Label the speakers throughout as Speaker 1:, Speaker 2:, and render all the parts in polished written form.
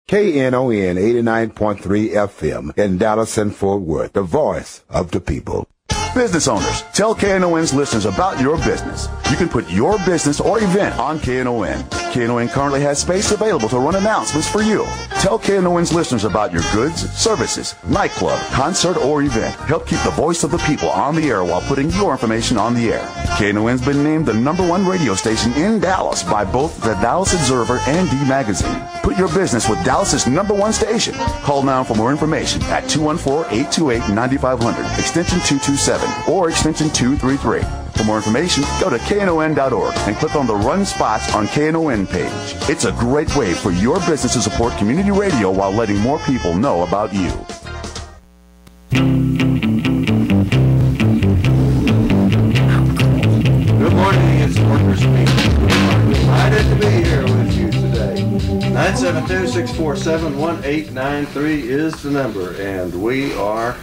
Speaker 1: KNON 89.3 FM in Dallas and Fort Worth, the voice of the people.
Speaker 2: Business owners, tell KNON's listeners about your business. You can put your business or event on KNON. KNON currently has space available to run announcements for you. Tell KNON's listeners about your goods, services, nightclub, concert, or event. Help keep the voice of the people on the air while putting your information on the air. KNON's been named the #1 radio station in Dallas by both the Dallas Observer and D Magazine. Put your business with Dallas's #1 station. Call now for more information at 214-828-9500, extension 227, or extension 233. For more information, go to KNON.org and click on the Run Spots on KNON page. It's a great way for your business to support community radio while letting more people know about you.
Speaker 3: Good morning, it's Workers Speak. We're excited to be here with you today. 972-647-1893 is the number, and we are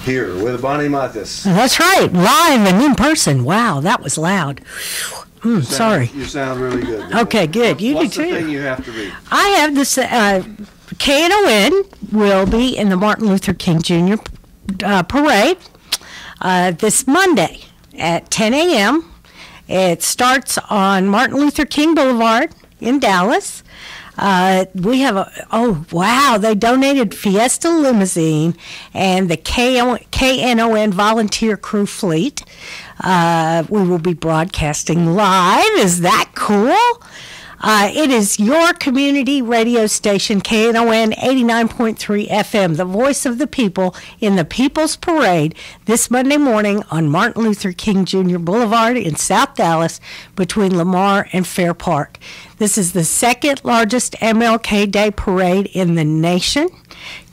Speaker 3: here with Bonnie Mathias.
Speaker 4: That's right, live and in person. Wow, that was loud. Sorry.
Speaker 3: You sound really good.
Speaker 4: Okay, good. You do
Speaker 3: What's
Speaker 4: too.
Speaker 3: the thing you have to read?
Speaker 4: I have this. KNON will be in the Martin Luther King Jr. Parade this Monday at 10 a.m. It starts on Martin Luther King Boulevard in Dallas. We have they donated Fiesta Limousine and the KNON Volunteer Crew Fleet. We will be broadcasting live. Is that cool? It is your community radio station, KNON 89.3 FM, the voice of the people in the People's Parade this Monday morning on Martin Luther King Jr. Boulevard in South Dallas between Lamar and Fair Park. This is the second largest MLK Day parade in the nation.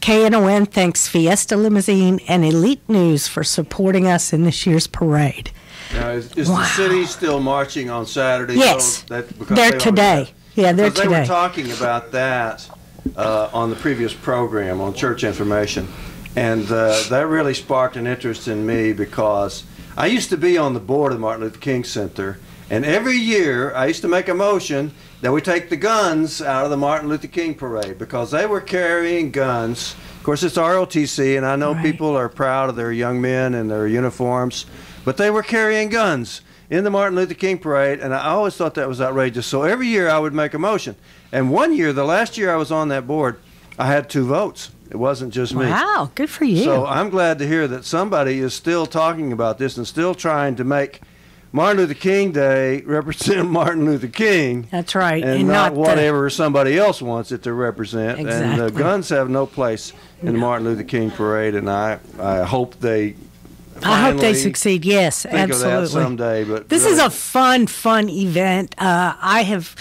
Speaker 4: KNON thanks Fiesta Limousine and Elite News for supporting us in this year's parade.
Speaker 3: Now, is the city still marching on Saturday?
Speaker 4: Yes,
Speaker 3: because
Speaker 4: they're today. Yeah, they're today.
Speaker 3: They were talking about that on the previous program on Church Information, and that really sparked an interest in me because I used to be on the board of the Martin Luther King Center, and every year I used to make a motion that we take the guns out of the Martin Luther King Parade because they were carrying guns. Of course, it's ROTC, and I know people are proud of their young men and their uniforms, but they were carrying guns in the Martin Luther King Parade, and I always thought that was outrageous. So every year I would make a motion. And one year, the last year I was on that board, I had 2 votes. It wasn't just me.
Speaker 4: Wow, good for you.
Speaker 3: So I'm glad to hear that somebody is still talking about this and still trying to make Martin Luther King Day represent Martin Luther King.
Speaker 4: That's right.
Speaker 3: And not whatever somebody else wants it to represent.
Speaker 4: Exactly.
Speaker 3: And guns have no place in the Martin Luther King Parade, and I hope they
Speaker 4: succeed. Yes,
Speaker 3: think
Speaker 4: absolutely.
Speaker 3: of that someday. But
Speaker 4: this is a fun event. I've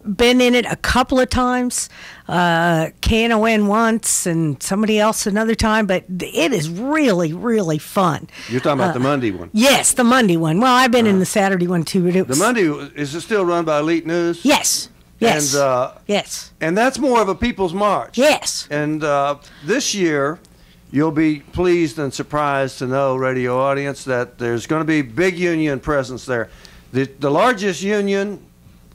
Speaker 4: been in it a couple of times. KNON once and somebody else another time, but it is really, really fun.
Speaker 3: You're talking about the Monday one?
Speaker 4: Yes, the Monday one. Well, I've been in the Saturday one too, but it was...
Speaker 3: The Monday, is it still run by Elite News?
Speaker 4: Yes. Yes.
Speaker 3: And,
Speaker 4: yes.
Speaker 3: And that's more of a people's march.
Speaker 4: Yes.
Speaker 3: And this year, you'll be pleased and surprised to know, radio audience, that there's going to be big union presence there. The largest union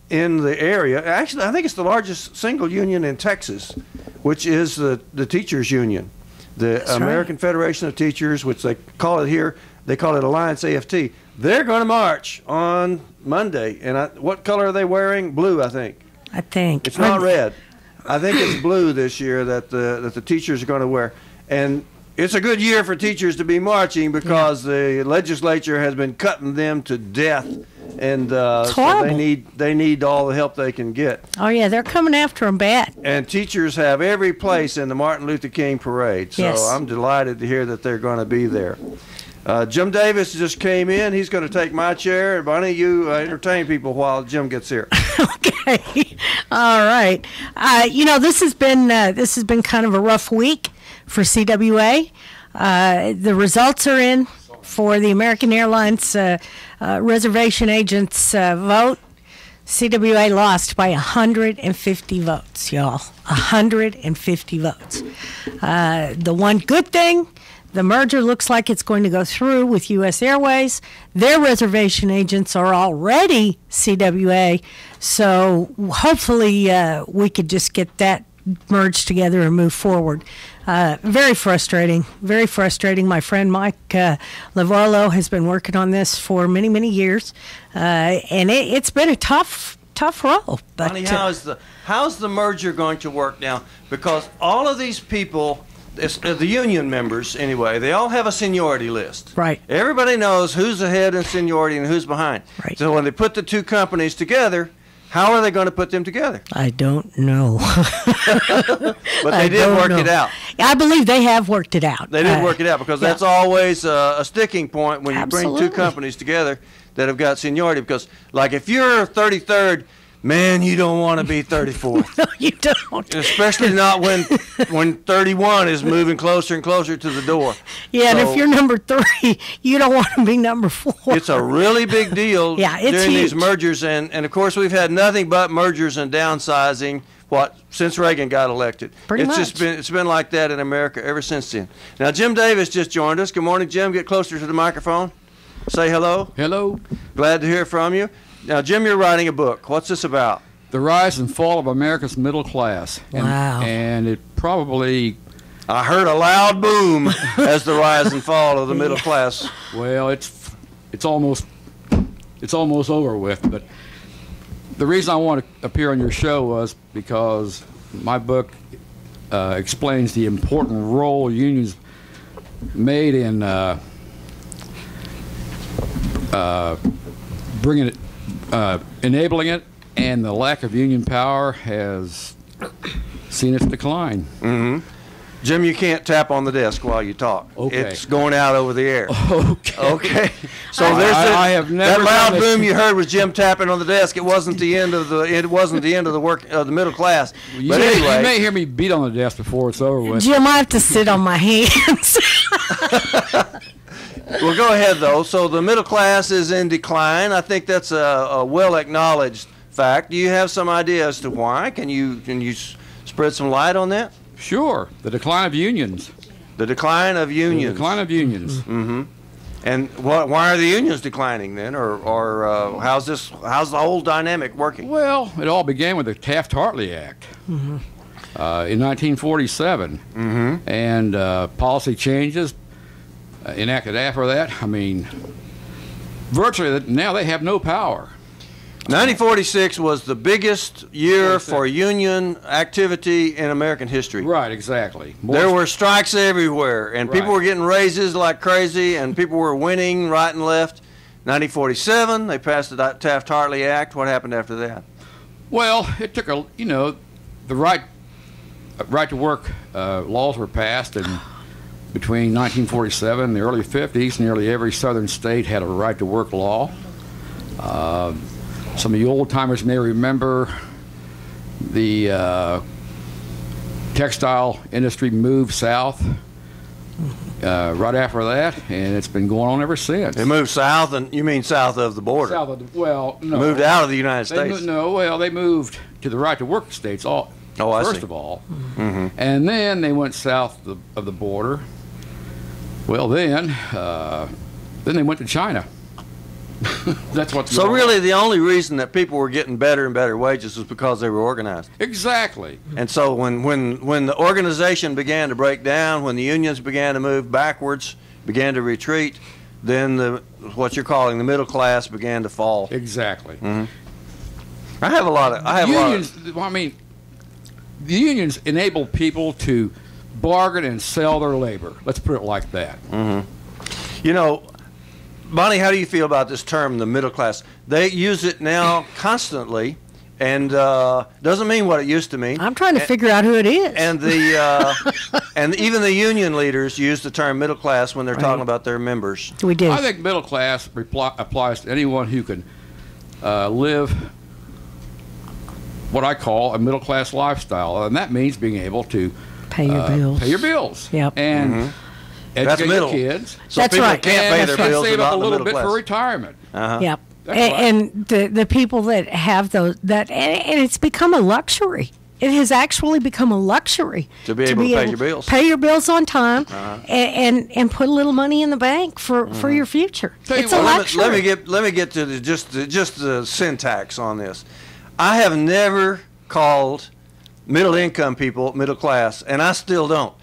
Speaker 3: in the area, actually, I think it's the largest single union in Texas, which is the teachers union. The American Federation of Teachers, which they call it here, they call it Alliance AFT. They're going to march on Monday. And what color are they wearing? Blue, I think. It's not red. I think it's blue this year that the teachers are going to wear. And it's a good year for teachers to be marching because the legislature has been cutting them to death. And so they need all the help they can get.
Speaker 4: Oh, yeah, they're coming after them bad.
Speaker 3: And teachers have every place in the Martin Luther King Parade. So I'm delighted to hear that they're going to be there. Jim Davis just came in. He's going to take my chair. Bonnie, you entertain people while Jim gets here.
Speaker 4: Okay. All right. This has been kind of a rough week for CWA. The results are in for the American Airlines reservation agents vote. CWA lost by 150 votes, y'all. 150 votes. The one good thing, the merger looks like it's going to go through with U.S. Airways. Their reservation agents are already CWA, so hopefully we could just get that merge together and move forward. Very frustrating. Very frustrating. My friend Mike Lavarlo has been working on this for many, many years, and it's been a tough role. But
Speaker 3: Bonnie, how's the merger going to work now? Because all of these people, the union members anyway, they all have a seniority list.
Speaker 4: Right.
Speaker 3: Everybody knows who's ahead in seniority and who's behind.
Speaker 4: Right.
Speaker 3: So when they put the two companies together, how are they going to put them together?
Speaker 4: I don't know.
Speaker 3: But they did work it out.
Speaker 4: I believe they have worked it out.
Speaker 3: They did work it out, because that's always a sticking point when you bring two companies together that have got seniority. Because, like, if you're 33rd, man, you don't want to be 34th.
Speaker 4: No, you don't.
Speaker 3: Especially not when 31 is moving closer and closer to the door.
Speaker 4: Yeah, and if you're number 3, you don't want to be number 4.
Speaker 3: It's a really big deal
Speaker 4: it's
Speaker 3: during
Speaker 4: huge.
Speaker 3: these mergers. And of course, we've had nothing but mergers and downsizing since Reagan got elected.
Speaker 4: Pretty much.
Speaker 3: It's been like that in America ever since then. Now, Jim Davis just joined us. Good morning, Jim. Get closer to the microphone. Say hello.
Speaker 5: Hello.
Speaker 3: Glad to hear from you. Now, Jim, you're writing a book. What's this about?
Speaker 5: The Rise and Fall of America's Middle Class.
Speaker 4: Wow.
Speaker 5: And it probably...
Speaker 3: I heard a loud boom as the rise and fall of the middle class.
Speaker 5: Well, it's almost over with. But the reason I want to appear on your show was because my book explains the important role unions made in bringing it, enabling it, and the lack of union power has seen its decline.
Speaker 3: Mm-hmm. Jim, you can't tap on the desk while you talk.
Speaker 5: Okay.
Speaker 3: It's going out over the air.
Speaker 5: Okay.
Speaker 3: So
Speaker 5: I have never
Speaker 3: that loud
Speaker 5: done
Speaker 3: boom you heard was Jim tapping on the desk. It wasn't the end of the work of the middle class.
Speaker 5: You
Speaker 3: But anyway,
Speaker 5: may hear me beat on the desk before it's over with.
Speaker 4: Jim, I have to sit on my hands.
Speaker 3: well, go ahead though. So the middle class is in decline. I think that's a well acknowledged fact. Do you have some idea as to why? Can you spread some light on that?
Speaker 5: Sure. The decline of unions.
Speaker 3: The decline of unions.
Speaker 5: The decline of unions.
Speaker 3: Mm-hmm. And why are the unions declining then, or how's the whole dynamic working?
Speaker 5: Well, it all began with the Taft-Hartley Act in 1947, and policy changes enacted after that. I mean, virtually now they have no power. 1946
Speaker 3: was the biggest year for union activity in American history.
Speaker 5: Right, exactly.
Speaker 3: There were strikes everywhere, and people
Speaker 5: Right.
Speaker 3: were getting raises like crazy, and people were winning right and left. 1947, they passed the Taft-Hartley Act. What happened after that?
Speaker 5: Well, it took the right to work laws were passed, and between 1947 and the early 50s, nearly every southern state had a right to work law. Some of you old-timers may remember the textile industry moved south right after that, and it's been going on ever since.
Speaker 3: They moved south, and you mean south of the border?
Speaker 5: South of no.
Speaker 3: Moved out of the United States.
Speaker 5: They moved to the right to work states first of all.
Speaker 3: Mm-hmm.
Speaker 5: And then they went south of the border. Well, then they went to China. That's what's
Speaker 3: So
Speaker 5: going
Speaker 3: really
Speaker 5: on.
Speaker 3: the only reason that people were getting better and better wages was because they were organized.
Speaker 5: Exactly.
Speaker 3: And so when the organization began to break down, when the unions began to move backwards, began to retreat, then what you're calling the middle class began to fall.
Speaker 5: Exactly.
Speaker 3: Mm-hmm. I have a lot of
Speaker 5: unions. I mean, the unions enable people to bargain and sell their labor. Let's put it like that.
Speaker 3: Mm-hmm. You know, Bonnie, how do you feel about this term, the middle class? They use it now constantly, and doesn't mean what it used to mean.
Speaker 4: I'm trying to figure out who it is.
Speaker 3: And and even the union leaders use the term middle class when they're talking about their members.
Speaker 4: We do.
Speaker 5: I think middle class applies to anyone who can live what I call a middle class lifestyle, and that means being able to
Speaker 4: pay your bills.
Speaker 5: Pay your bills.
Speaker 4: Yep.
Speaker 5: And educate your kids.
Speaker 3: So
Speaker 4: That's
Speaker 3: people
Speaker 4: right.
Speaker 3: can't pay their bills
Speaker 5: save
Speaker 3: and
Speaker 5: up
Speaker 3: not
Speaker 5: a
Speaker 3: the
Speaker 5: little
Speaker 3: middle
Speaker 5: bit
Speaker 3: class.
Speaker 5: for retirement.
Speaker 4: Yep.
Speaker 5: That's right.
Speaker 4: And the people that have those, and it's become a luxury. It has actually become a luxury
Speaker 3: To be able to pay your bills.
Speaker 4: Pay your bills on time, and put a little money in the bank for your future. It's a luxury.
Speaker 3: Let me get to just the syntax on this. I have never called middle income people, middle class, and I still don't.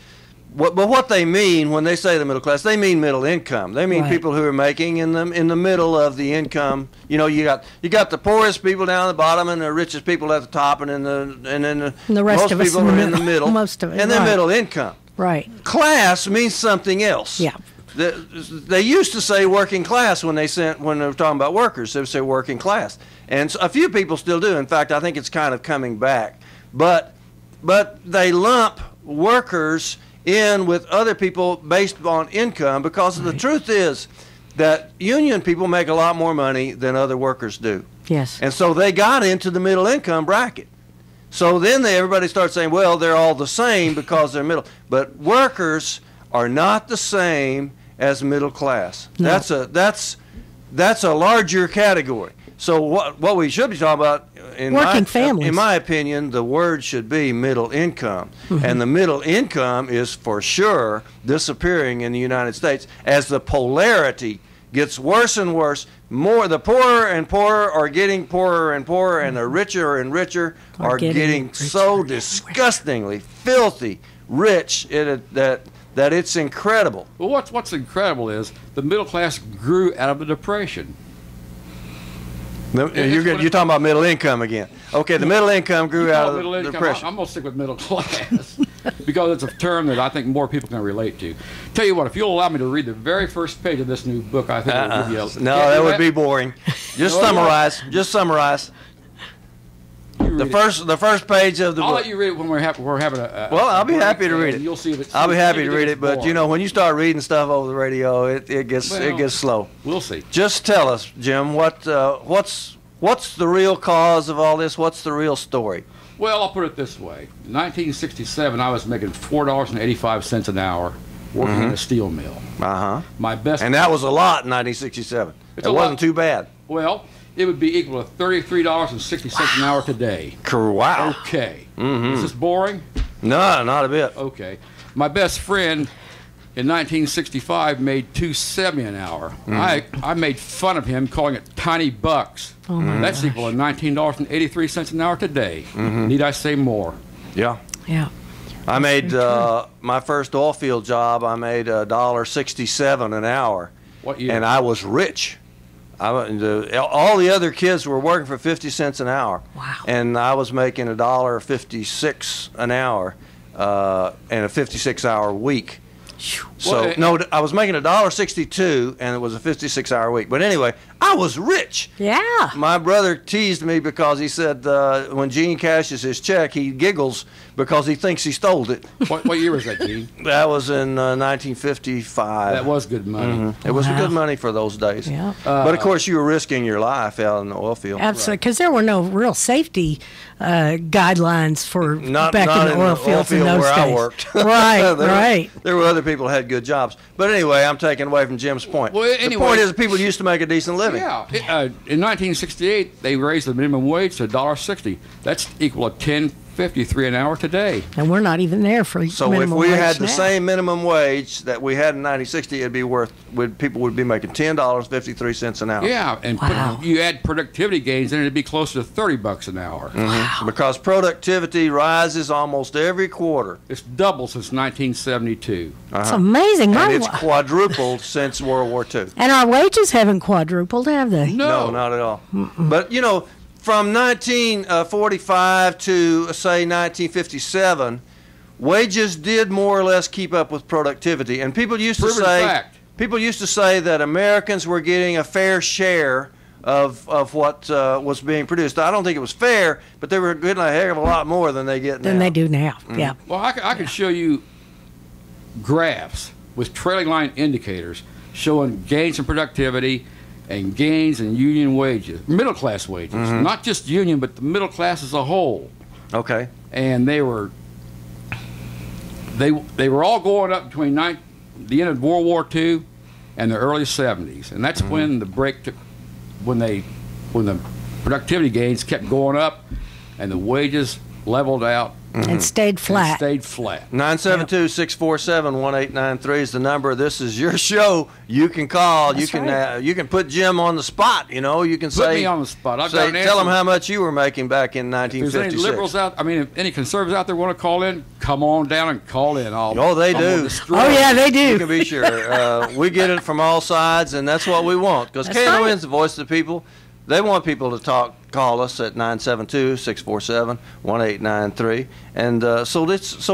Speaker 3: But what they mean when they say the middle class, they mean middle income. They mean people who are making in the middle of the income. You know, you got the poorest people down at the bottom and the richest people at the top, and then
Speaker 4: the rest
Speaker 3: most
Speaker 4: of us
Speaker 3: people are in the middle.
Speaker 4: Most of it,
Speaker 3: and then middle income.
Speaker 4: Right.
Speaker 3: Class means something else.
Speaker 4: Yeah.
Speaker 3: They used to say working class when they were talking about workers. They would say working class, and a few people still do. In fact, I think it's kind of coming back. But they lump workers in with other people based on income, because the truth is that union people make a lot more money than other workers do.
Speaker 4: Yes.
Speaker 3: And so they got into the middle income bracket. So then everybody starts saying, well, they're all the same because they're middle. But workers are not the same as middle class.
Speaker 4: No.
Speaker 3: That's a larger category. So what we should be talking about,
Speaker 4: working families.
Speaker 3: In my opinion, the word should be middle income. Mm-hmm. And the middle income is for sure disappearing in the United States as the polarity gets worse and worse. The poorer and poorer are getting poorer and poorer, and the richer and richer are getting so disgustingly filthy rich that it's incredible.
Speaker 5: Well, what's incredible is the middle class grew out of the Depression.
Speaker 3: You're talking about middle income again. Okay, the middle income grew out of the Depression.
Speaker 5: I'm going to stick with middle class because it's a term that I think more people can relate to. Tell you what, if you'll allow me to read the very first page of this new book, I think it'll give you a...
Speaker 3: No, that would be boring. Just summarize. Just summarize. The first page of the book.
Speaker 5: I'll let you read it when we're having a...
Speaker 3: Well, I'll be happy to read it.
Speaker 5: You'll see if it's...
Speaker 3: I'll be happy to read it, but you know, when you start reading stuff over the radio, it gets slow.
Speaker 5: We'll see.
Speaker 3: Just tell us, Jim, what's the real cause of all this? What's the real story?
Speaker 5: Well, I'll put it this way. In 1967, I was making $4.85 an hour working in a steel mill.
Speaker 3: Uh-huh.
Speaker 5: My best...
Speaker 3: And that was a lot in 1967. It wasn't too bad.
Speaker 5: Well, it would be equal to $33.60 an hour today.
Speaker 3: Wow.
Speaker 5: Okay.
Speaker 3: Mm-hmm.
Speaker 5: Is this boring?
Speaker 3: No, not a bit.
Speaker 5: Okay. My best friend in 1965 made $2.70 an hour. Mm-hmm. I made fun of him, calling it tiny bucks.
Speaker 4: Oh my
Speaker 5: That's equal to $19.83 an hour today. Mm-hmm. Need I say more?
Speaker 3: Yeah.
Speaker 4: Yeah.
Speaker 3: I made my first oil field job. I made $1.67 an hour.
Speaker 5: What year?
Speaker 3: And I was rich. All the other kids were working for 50 cents an hour.
Speaker 4: Wow.
Speaker 3: And I was making $1.56 an hour and a 56-hour week. So I was making $1.62, and it was a 56-hour week. But anyway, I was rich.
Speaker 4: Yeah.
Speaker 3: My brother teased me because he said when Gene cashes his check, he giggles because he thinks he stole it.
Speaker 5: What year was that, Gene?
Speaker 3: That was in 1955.
Speaker 5: That was good money.
Speaker 3: Mm-hmm. It was good money for those days.
Speaker 4: Yeah.
Speaker 3: But of course, you were risking your life out in the oil field.
Speaker 4: Absolutely, because there were no real safety guidelines for back in the oil fields in those
Speaker 3: where
Speaker 4: days.
Speaker 3: I worked.
Speaker 4: Right,
Speaker 3: There were other people who had good jobs. But anyway, I'm taking away from Jim's point.
Speaker 5: Well, anyway,
Speaker 3: the point is people used to make a decent living.
Speaker 5: Yeah. In 1968, they raised the minimum wage to $1.60. That's equal to $10.53 an hour today.
Speaker 4: And we're not even there for
Speaker 3: So
Speaker 4: minimum
Speaker 3: if we
Speaker 4: wage
Speaker 3: had the
Speaker 4: now.
Speaker 3: same minimum wage that we had in 1960, it'd be people would be making $10.53 an hour.
Speaker 5: Yeah, and you add productivity gains, and it'd be closer to $30 an hour.
Speaker 3: Wow. Because productivity rises almost every quarter.
Speaker 5: It's doubled since 1972.
Speaker 4: It's amazing.
Speaker 3: And it's quadrupled since World War II.
Speaker 4: And our wages haven't quadrupled, have they?
Speaker 3: No, not at all. But, you know, from 1945 to, say, 1957, wages did more or less keep up with productivity. And people used to say that Americans were getting a fair share of what was being produced. I don't think it was fair, but they were getting a heck of a lot more than they get now.
Speaker 4: Than they do now, yeah.
Speaker 5: Well, I could show you graphs with trailing line indicators showing gains in productivity and gains in union wages, middle class wages, not just union, but the middle class as a whole.
Speaker 3: Okay.
Speaker 5: And they were all going up between the end of World War II and the early 70s, and that's when the break took, when the productivity gains kept going up, and the wages leveled out
Speaker 4: And stayed flat.
Speaker 3: 972-647-1893 is the number. This is your show. You can call.
Speaker 4: That's
Speaker 3: You can put Jim on the spot. You know, you can
Speaker 5: Put me on the spot. I've got an
Speaker 3: tell
Speaker 5: answer.
Speaker 3: them how much you were making back in
Speaker 5: If there's
Speaker 3: 1956.
Speaker 5: any liberals if any conservatives out there want to call in, come on down and call in.
Speaker 3: Oh, they do.
Speaker 4: Oh, yeah, they do.
Speaker 3: You can be sure. We get it from all sides, and that's what we want. Because
Speaker 4: That's
Speaker 3: KNON's
Speaker 4: right.
Speaker 3: the voice of the people. They want people to call us at 972-647-1893. And so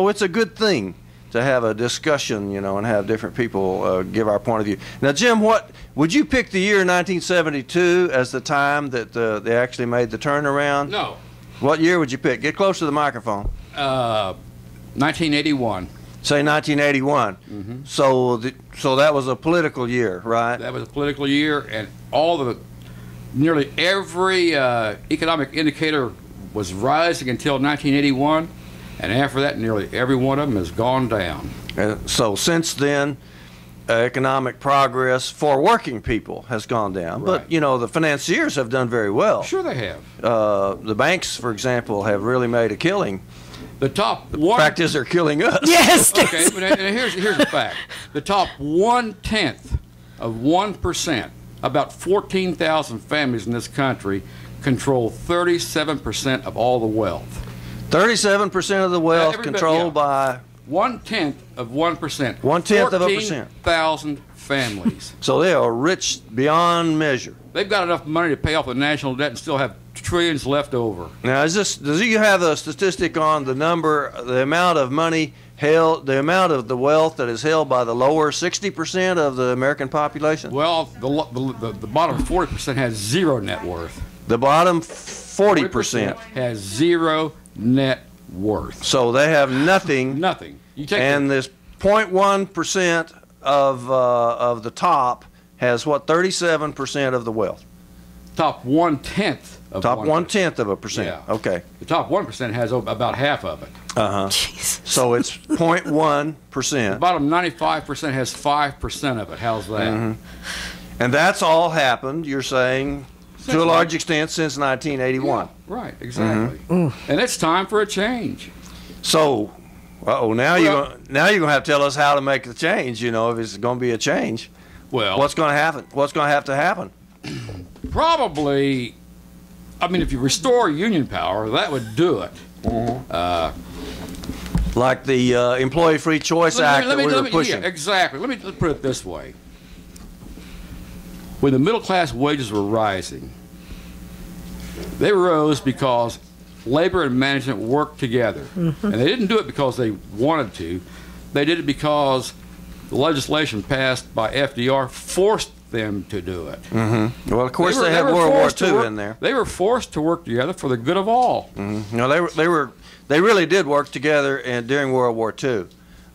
Speaker 3: it's a good thing to have a discussion, you know, and have different people give our point of view. Now, Jim, what would you pick the year 1972 as the time that they actually made the turnaround?
Speaker 5: No.
Speaker 3: What year would you pick? Get close to the microphone.
Speaker 5: 1981.
Speaker 3: Say 1981.
Speaker 5: Mm-hmm.
Speaker 3: So that was a political year, right?
Speaker 5: That was a political year, and nearly every economic indicator was rising until 1981, and after that, nearly every one of them has gone down.
Speaker 3: So since then, economic progress for working people has gone down.
Speaker 5: Right.
Speaker 3: But, you know, the financiers have done very well.
Speaker 5: Sure they have.
Speaker 3: The banks, for example, have really made a killing.
Speaker 5: The top
Speaker 3: The
Speaker 5: one...
Speaker 3: fact is they're killing us.
Speaker 4: Yes.
Speaker 5: Okay, but here's the fact. The top 1/10 of 1%, about 14,000 families in this country, control 37% of all the wealth.
Speaker 3: 37% of the wealth
Speaker 5: Everybody-
Speaker 3: controlled by...
Speaker 5: 1/10 of 1%.
Speaker 3: 1/10 of a percent.
Speaker 5: 14,000 families.
Speaker 3: So they are rich beyond measure.
Speaker 5: They've got enough money to pay off the national debt and still have trillions left over.
Speaker 3: Now, does you have a statistic on the amount of money held, the amount of the wealth that is held by the lower 60% of the American population?
Speaker 5: Well, the bottom 40% has zero net worth.
Speaker 3: The bottom 40%.
Speaker 5: Has zero net worth.
Speaker 3: So they have nothing.
Speaker 5: Nothing. You take
Speaker 3: And this 0.1% of the top has what, 37% of the wealth.
Speaker 5: top 1/10 of
Speaker 3: Top
Speaker 5: 1%.
Speaker 3: 1/10 of a percent.
Speaker 5: Yeah.
Speaker 3: Okay.
Speaker 5: The top 1% has about half of it.
Speaker 4: Jesus.
Speaker 3: So it's 0.1%.
Speaker 5: The bottom 95% has 5% of it. How's that?
Speaker 3: Mm-hmm. And that's all happened, you're saying, to a large extent since 1981.
Speaker 5: Right, exactly.
Speaker 3: Mm-hmm.
Speaker 5: And it's time for a change.
Speaker 3: So, now
Speaker 5: Well-
Speaker 3: you're going to have to tell us how to make the change, you know, if it's going to be a change.
Speaker 5: Well,
Speaker 3: What's going to happen? What's going to have to happen?
Speaker 5: probably, if you restore union power, that would do it.
Speaker 3: Like the Employee Free Choice Act that we were pushing.
Speaker 5: Yeah, exactly. Let me put it this way. When the middle class wages were rising, they rose because labor and management worked together. And they didn't do it because they wanted to. They did it because the legislation passed by FDR forced them to do it.
Speaker 3: Well, of course, they had
Speaker 5: were
Speaker 3: World War
Speaker 5: forced to
Speaker 3: II
Speaker 5: work-
Speaker 3: in there.
Speaker 5: They were forced to work together for the good of all.
Speaker 3: No, they really did work together during World War II.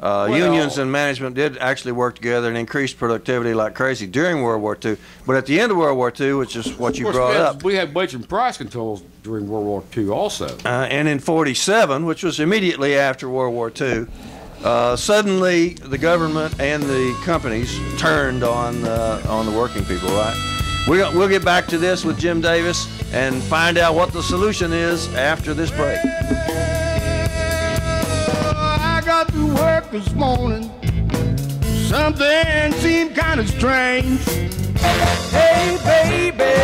Speaker 3: Unions and management did actually work together and increase productivity like crazy during World War II. But at the end of World War II, which is what you
Speaker 5: Of course,
Speaker 3: brought up,
Speaker 5: we had wage and price controls during World War II also.
Speaker 3: and in '47, which was immediately after World War II, suddenly the government and the companies turned on the working people. Right? We'll get back to this with Jim Davis and find out what the solution is after this break.
Speaker 6: I got to work this morning. Something seemed kind of strange. Hey, baby.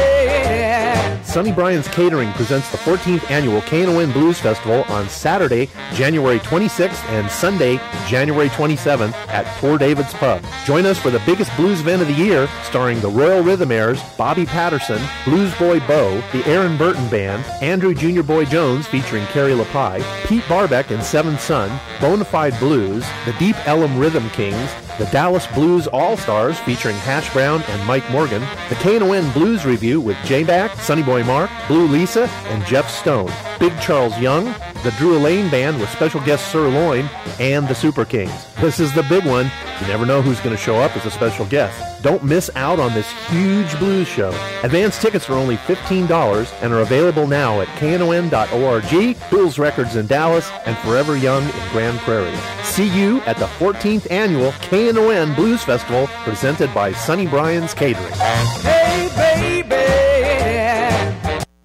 Speaker 7: Sonny Bryan's Catering presents the 14th annual Knon Blues Festival on Saturday, January 26th and Sunday, January 27th at Poor David's Pub. Join us for the biggest blues event of the year, starring the Royal Rhythmaires, Bobby Patterson, Blues Boy Bo, the Aaron Burton Band, Andrew Jr. Boy Jones featuring Kerry LaPie, Pete Barbeck and Seven Son, Bonafide Blues, the Deep Ellum Rhythm Kings, the Dallas Blues All-Stars featuring Hash Brown and Mike Morgan, the Knon Blues Review with J-Back, Sonny Boy Mark, Blue Lisa, and Jeff Stone, Big Charles Young, the Drew Lane Band with special guest Sirloin, and the Super Kings. This is the big one. You never know who's going to show up as a special guest. Don't miss out on this huge blues show. Advance tickets are only $15 and are available now at knon.org, Blues Records in Dallas, and Forever Young in Grand Prairie. See you at the 14th annual Knon Blues Festival presented by Sonny Bryan's Catering.
Speaker 6: Hey, baby.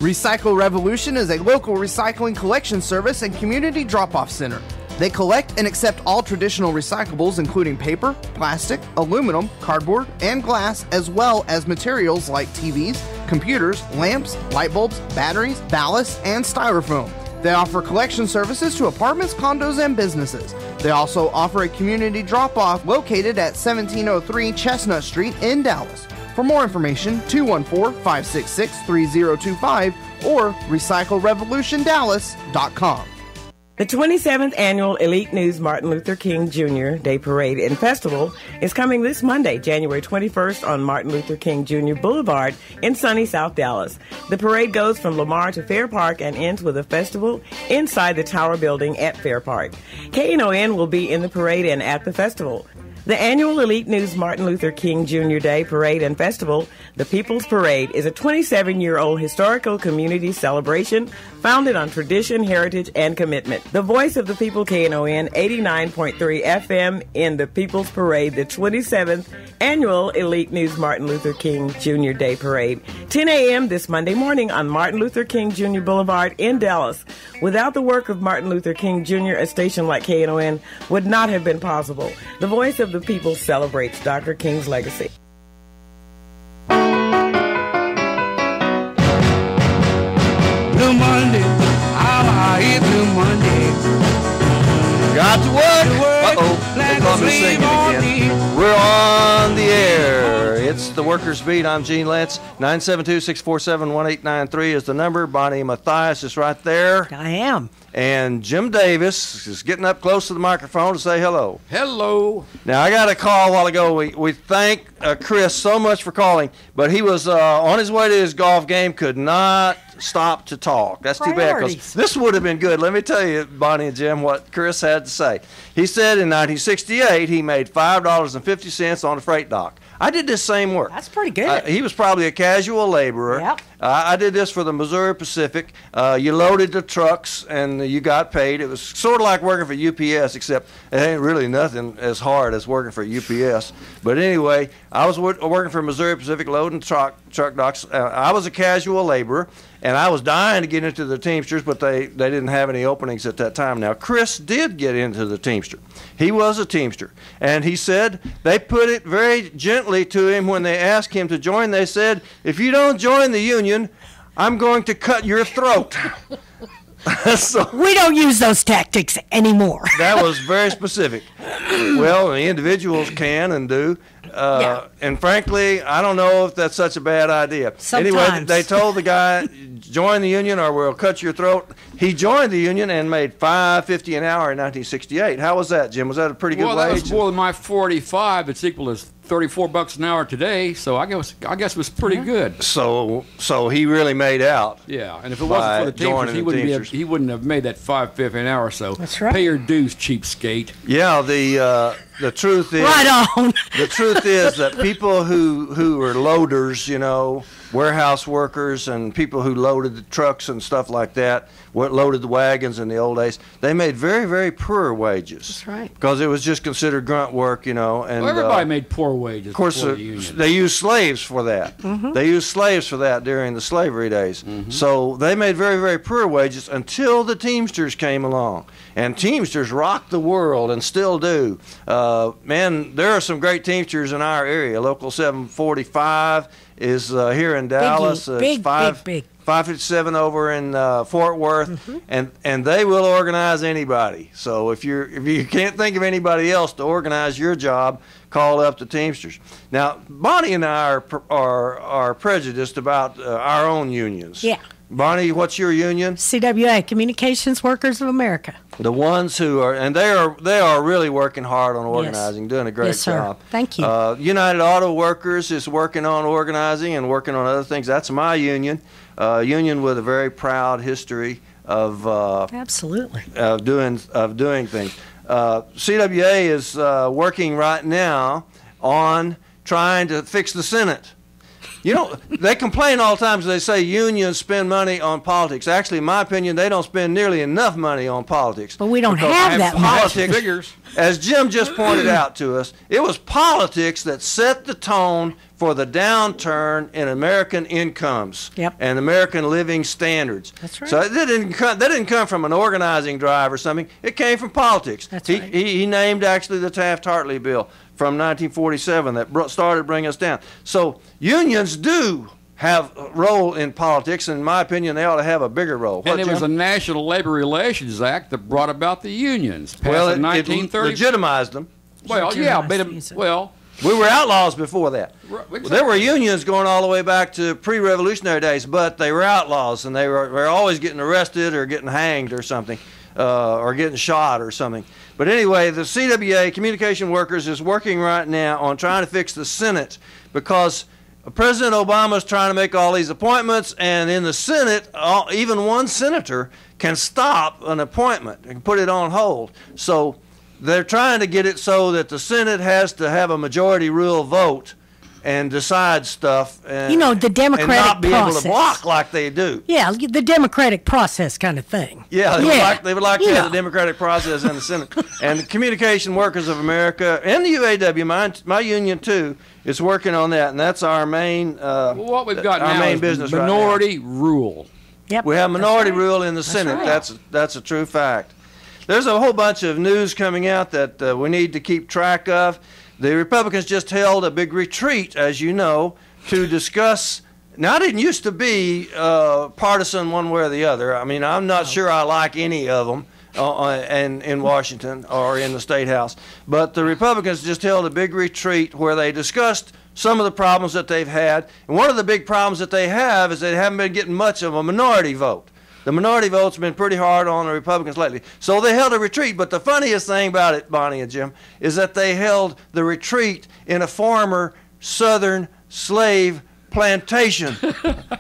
Speaker 8: Recycle Revolution is a local recycling collection service and community drop-off center. They collect and accept all traditional recyclables, including paper, plastic, aluminum, cardboard, and glass, as well as materials like TVs, computers, lamps, light bulbs, batteries, ballast, and styrofoam. They offer collection services to apartments, condos, and businesses. They also offer a community drop-off located at 1703 Chestnut Street in Dallas. For more information, 214-566-3025 or recyclerevolutiondallas.com.
Speaker 9: The 27th Annual Elite News Martin Luther King Jr. Day Parade and Festival is coming this Monday, January 21st on Martin Luther King Jr. Boulevard in sunny South Dallas. The parade goes from Lamar to Fair Park and ends with a festival inside the Tower Building at Fair Park. KNON will be in the parade and at the festival. The annual Elite News Martin Luther King Jr. Day Parade and Festival, the People's Parade, is a 27-year-old historical community celebration founded on tradition, heritage, and commitment. The voice of the people, KNON 89.3 FM in the People's Parade, the 27th Annual Elite News Martin Luther King Jr. Day Parade, 10 a.m. this Monday morning on Martin Luther King Jr. Boulevard in Dallas. Without the work of Martin Luther King Jr., a station like KNON would not have been possible. The voice of the people celebrates Dr. King's legacy.
Speaker 6: Blue Monday, I hate Blue Monday.
Speaker 3: Got to work. Uh-oh, they call me singing again. We're on the air. It's the Workers Beat. I'm Gene Lantz. 972-647-1893 is the number. Bonnie Mathias is right there.
Speaker 4: I am.
Speaker 3: And Jim Davis is getting up close to the microphone to say hello.
Speaker 5: Hello.
Speaker 3: Now, I got a call a while ago. We thank Chris so much for calling, but he was on his way to his golf game, could not stop to talk. That's too bad, because this would have been good. Let me tell you, Bonnie and Jim, what Chris had to say. He said in 1968 he made $5.50 on a freight dock. I did this same work.
Speaker 4: That's pretty good.
Speaker 3: He was probably a casual laborer.
Speaker 4: Yep.
Speaker 3: I did this for the Missouri Pacific. You loaded the trucks and you got paid. It was sort of like working for UPS, except it ain't really nothing as hard as working for UPS. But anyway, I was working for Missouri Pacific, loading truck docks. I was a casual laborer, and I was dying to get into the Teamsters, but they didn't have any openings at that time. Now, Chris did get into the Teamster. He was a Teamster. And he said they put it very gently to him when they asked him to join. They said, if you don't join the union, I'm going to cut your throat. So,
Speaker 4: we don't use those tactics anymore.
Speaker 3: That was very specific. Well, the individuals can and do. And frankly, I don't know if that's such a bad idea.
Speaker 4: Sometimes.
Speaker 3: Anyway, they told the guy, join the union or we'll cut your throat. He joined the union and made $5.50 an hour in 1968. How was that, Jim? Was that a pretty good wage?
Speaker 5: Well, that was more than my 45. It's equal to $34 an hour today, so I guess it was pretty good.
Speaker 3: So he really made out.
Speaker 5: Yeah, and if it wasn't for the Teamsters, he wouldn't have made that $5.50 an hour. So
Speaker 4: that's right.
Speaker 5: Pay your dues, cheapskate.
Speaker 3: Yeah, the truth is
Speaker 4: right on.
Speaker 3: The truth is that people who are loaders, warehouse workers and people who loaded the trucks and stuff like that, loaded the wagons in the old days, they made very, very poor wages.
Speaker 4: That's right.
Speaker 3: Because it was just considered grunt work, And
Speaker 5: everybody made poor wages.
Speaker 3: Of course, they used slaves for that. Mm-hmm. They used slaves for that during the slavery days. Mm-hmm. So they made very, very poor wages until the Teamsters came along. And Teamsters rocked the world and still do. Man, there are some great Teamsters in our area. Local 745 is here in Dallas.
Speaker 4: Big.
Speaker 3: 557 over in Fort Worth, mm-hmm. and they will organize anybody. So if you can't think of anybody else to organize your job, call up the Teamsters. Now, Bonnie and I are prejudiced about our own unions.
Speaker 4: Yeah.
Speaker 3: Bonnie, what's your union?
Speaker 4: CWA, Communications Workers of America.
Speaker 3: The ones who are, and they are really working hard on organizing, doing a great job.
Speaker 4: Thank you.
Speaker 3: United Auto Workers is working on organizing and working on other things. That's my union. Union with a very proud history of
Speaker 4: absolutely
Speaker 3: of doing things. CWA is working right now on trying to fix the Senate. They complain all the time because they say unions spend money on politics. Actually, in my opinion, they don't spend nearly enough money on politics.
Speaker 4: But we don't have that much.
Speaker 3: Figures. as Jim just pointed out to us, it was politics that set the tone for the downturn in American incomes and American living standards.
Speaker 4: That's right.
Speaker 3: So that didn't come from an organizing drive or something. It came from politics.
Speaker 4: That's right.
Speaker 3: He named actually the Taft-Hartley bill from 1947 that started bringing us down. So unions do have a role in politics, and in my opinion, they ought to have a bigger role.
Speaker 5: And it was the National Labor Relations Act that brought about the unions. Passed in 1930.
Speaker 3: It legitimized them.
Speaker 5: Well, yeah, but
Speaker 3: we were outlaws before that. Exactly. There were unions going all the way back to pre-revolutionary days, but they were outlaws, and they were always getting arrested or getting hanged or something, or getting shot or something. But anyway, the CWA, Communication Workers, is working right now on trying to fix the Senate because President Obama's trying to make all these appointments, and in the Senate, even one senator can stop an appointment and put it on hold. So they're trying to get it so that the Senate has to have a majority rule vote and decide stuff, and,
Speaker 4: the democratic
Speaker 3: and not be
Speaker 4: process.
Speaker 3: able to block like they do.
Speaker 4: Yeah, the democratic process kind of thing.
Speaker 3: Yeah, they would like to have the democratic process in the Senate. And the Communication Workers of America and the UAW, my union too, is working on that, and that's our main
Speaker 5: what we've got
Speaker 3: our
Speaker 5: now
Speaker 3: main
Speaker 5: is
Speaker 3: business
Speaker 5: minority
Speaker 3: right now.
Speaker 5: Rule.
Speaker 4: Yep,
Speaker 3: we have minority rule in the Senate. Right. That's a true fact. There's a whole bunch of news coming out that we need to keep track of. The Republicans just held a big retreat, as you know, to discuss. Now, I didn't used to be partisan one way or the other. I mean, I'm not sure I like any of them in Washington or in the State House. But the Republicans just held a big retreat where they discussed some of the problems that they've had. And one of the big problems that they have is they haven't been getting much of a minority vote. The minority vote's been pretty hard on the Republicans lately. So they held a retreat. But the funniest thing about it, Bonnie and Jim, is that they held the retreat in a former Southern slave plantation.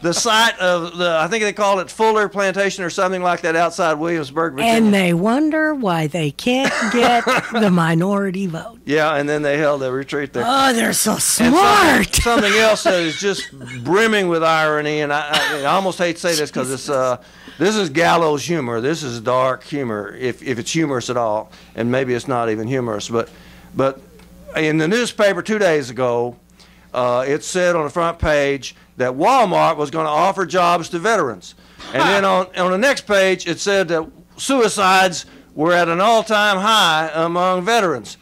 Speaker 3: The site of I think they call it Fuller Plantation or something like that outside Williamsburg, Virginia.
Speaker 4: And they wonder why they can't get the minority vote.
Speaker 3: Yeah, and then they held a retreat there.
Speaker 4: Oh, they're so smart.
Speaker 3: Something else that is just brimming with irony, and I almost hate to say this because this is gallows humor. This is dark humor, if it's humorous at all, and maybe it's not even humorous. But in the newspaper 2 days ago, it said on the front page that Walmart was going to offer jobs to veterans. And then on the next page, it said that suicides were at an all-time high among veterans.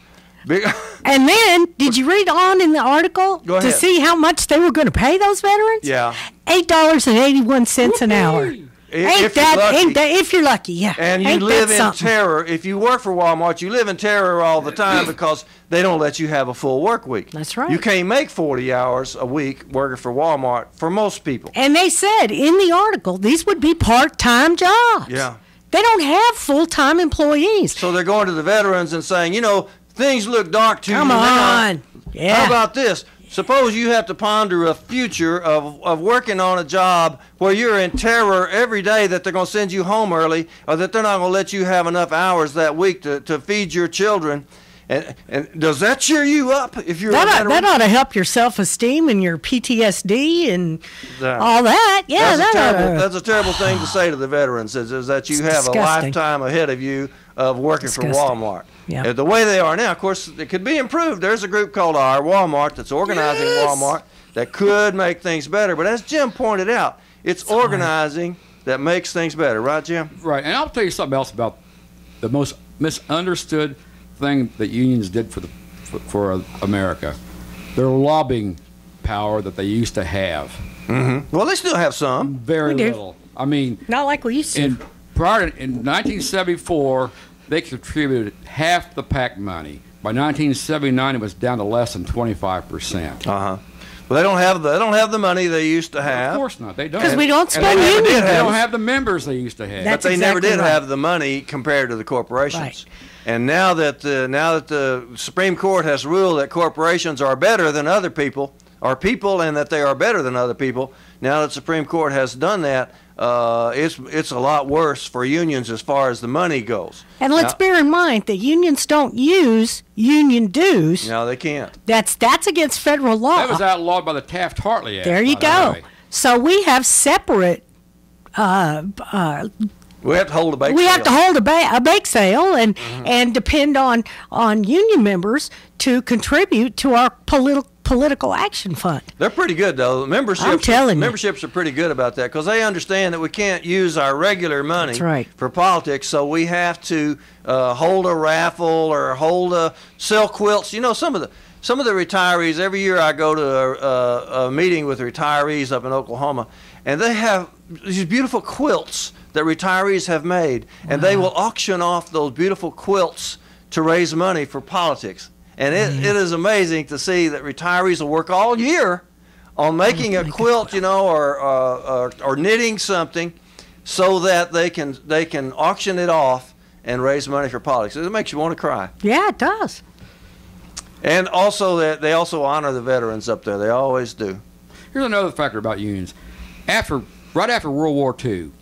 Speaker 4: And then, did you read on in the article to see how much they were going to pay those veterans?
Speaker 3: Yeah.
Speaker 4: $8.81 an hour. If you're lucky, yeah.
Speaker 3: And you live in terror. If you work for Walmart, you live in terror all the time because they don't let you have a full work week.
Speaker 4: That's right.
Speaker 3: You can't make 40 hours a week working for Walmart for most people.
Speaker 4: And they said in the article these would be part-time jobs.
Speaker 3: Yeah.
Speaker 4: They don't have full-time employees.
Speaker 3: So they're going to the veterans and saying, things look dark to you now.
Speaker 4: Come on. Yeah.
Speaker 3: How about this? Suppose you have to ponder a future of working on a job where you're in terror every day that they're going to send you home early or that they're not going to let you have enough hours that week to feed your children. And does that cheer you up if you're
Speaker 4: that ought to help your self-esteem and your PTSD and all that. Yeah,
Speaker 3: that's a terrible thing to say to the veterans is that you have
Speaker 4: disgusting.
Speaker 3: A lifetime ahead of you of working for Walmart.
Speaker 4: Yeah.
Speaker 3: The way they are now, of course, it could be improved. There's a group called Our Walmart that's organizing Walmart that could make things better. But as Jim pointed out, it's organizing that makes things better. Right, Jim?
Speaker 5: Right. And I'll tell you something else about the most misunderstood thing that unions did for America. Their lobbying power that they used to have.
Speaker 3: Mm-hmm. Well, they still have some.
Speaker 5: Very little. I mean,
Speaker 4: not like we used to.
Speaker 5: In 1974, they contributed half the PAC money. By 1979, it was down to less than 25%.
Speaker 3: Well, they don't have the money they used to have.
Speaker 5: Of course not. They don't.
Speaker 4: Because we don't spend unions.
Speaker 5: They don't have the members they used to have.
Speaker 3: But they never did have the money compared to the corporations.
Speaker 4: Right.
Speaker 3: And now that the Supreme Court has ruled that corporations are better than other people, and that they are better than other people, now that the Supreme Court has done that, it's a lot worse for unions as far as the money goes.
Speaker 4: And let's bear in mind that unions don't use union dues.
Speaker 3: No, they can't.
Speaker 4: That's against federal law.
Speaker 5: That was outlawed by the Taft-Hartley Act.
Speaker 4: There you go. So we have separate
Speaker 3: We have to hold a bake
Speaker 4: We
Speaker 3: sale.
Speaker 4: have to hold a bake sale and depend on union members to contribute to our political action fund.
Speaker 3: They're pretty good, though.
Speaker 4: I'm telling you.
Speaker 3: Memberships are pretty good about that because they understand that we can't use our regular money
Speaker 4: That's right.
Speaker 3: for politics, so we have to hold a raffle or sell quilts. You know, some of the retirees, every year I go to a meeting with retirees up in Oklahoma, and they have these beautiful quilts that retirees have made, and they will auction off those beautiful quilts to raise money for politics. And it is amazing to see that retirees will work all year on making a quilt, you know, or knitting something, so that they can auction it off and raise money for politics. It makes you want to cry.
Speaker 4: Yeah, it does.
Speaker 3: And also that they also honor the veterans up there. They always do.
Speaker 5: Here's another factor about unions. Right after World War II,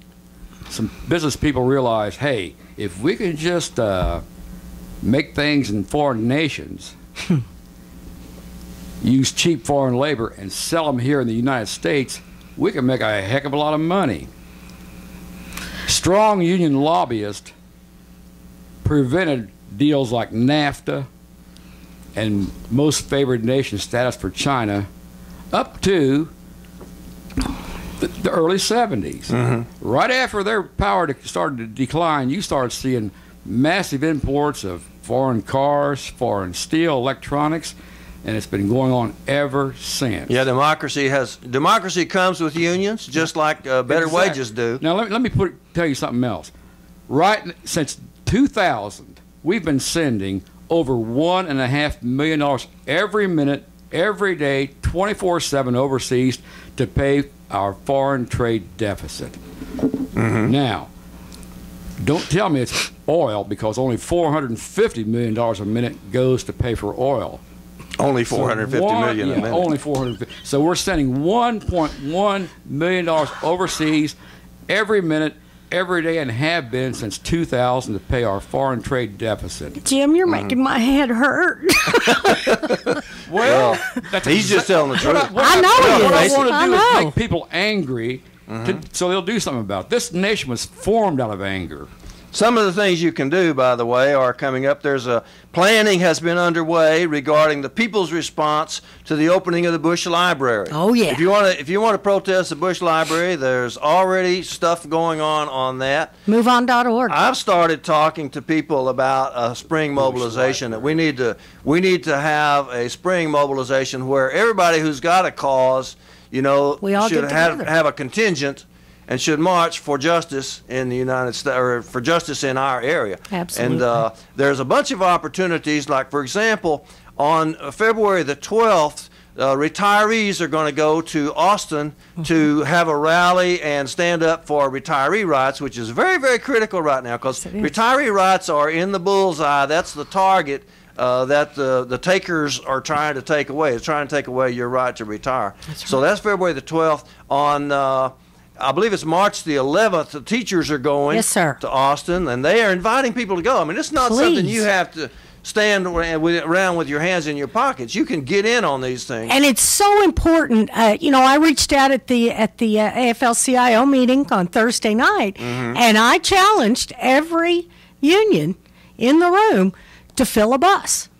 Speaker 5: some business people realized, hey, if we can just make things in foreign nations, use cheap foreign labor, and sell them here in the United States, we can make a heck of a lot of money. Strong union lobbyists prevented deals like NAFTA and most favored nation status for China up to the early 70s. Right after their power started to decline, you started seeing massive imports of foreign cars, foreign steel, electronics, and it's been going on ever since.
Speaker 3: Yeah, democracy comes with unions, just like better wages do.
Speaker 5: Now let me tell you something else. Right since 2000, we've been sending over $1.5 million every minute, every day, 24/7 overseas to pay our foreign trade deficit. Now, don't tell me it's oil, because only $450 million a minute goes to pay for oil.
Speaker 3: Only $450 million a minute.
Speaker 5: Only 450. So we're sending $1.1 million overseas every minute, every day, and have been since 2000 to pay our foreign trade deficit.
Speaker 4: Jim, you're making my head hurt.
Speaker 5: Well,
Speaker 3: he's just telling the truth.
Speaker 4: I know he
Speaker 5: What I
Speaker 4: is.
Speaker 5: want to
Speaker 4: I
Speaker 5: do
Speaker 4: know.
Speaker 5: is make people angry, so they'll do something about it. This nation was formed out of anger.
Speaker 3: Some of the things you can do, by the way, are coming up. Planning has been underway regarding the people's response to the opening of the Bush Library.
Speaker 4: Oh, yeah.
Speaker 3: If you want to protest the Bush Library, there's already stuff going on that.
Speaker 4: MoveOn.org.
Speaker 3: I've started talking to people about a spring mobilization. That we need to have a spring mobilization where everybody who's got a cause,
Speaker 4: We all
Speaker 3: should
Speaker 4: get together.
Speaker 3: have a contingent and should march for justice in the United States, or for justice in our area.
Speaker 4: Absolutely.
Speaker 3: And there's a bunch of opportunities, like, for example, on February the 12th, retirees are going to go to Austin to have a rally and stand up for retiree rights, which is very, very critical right now, because retiree rights are in the bullseye. That's the target that the takers are trying to take away. It's trying to take away your right to retire. So that's February the 12th. On I believe it's March the 11th, the teachers are going to Austin, and they are inviting people to go. I mean, it's not something you have to stand around with your hands in your pockets. You can get in on these things.
Speaker 4: And it's so important. I reached out at the AFL-CIO meeting on Thursday night, and I challenged every union in the room to fill a bus.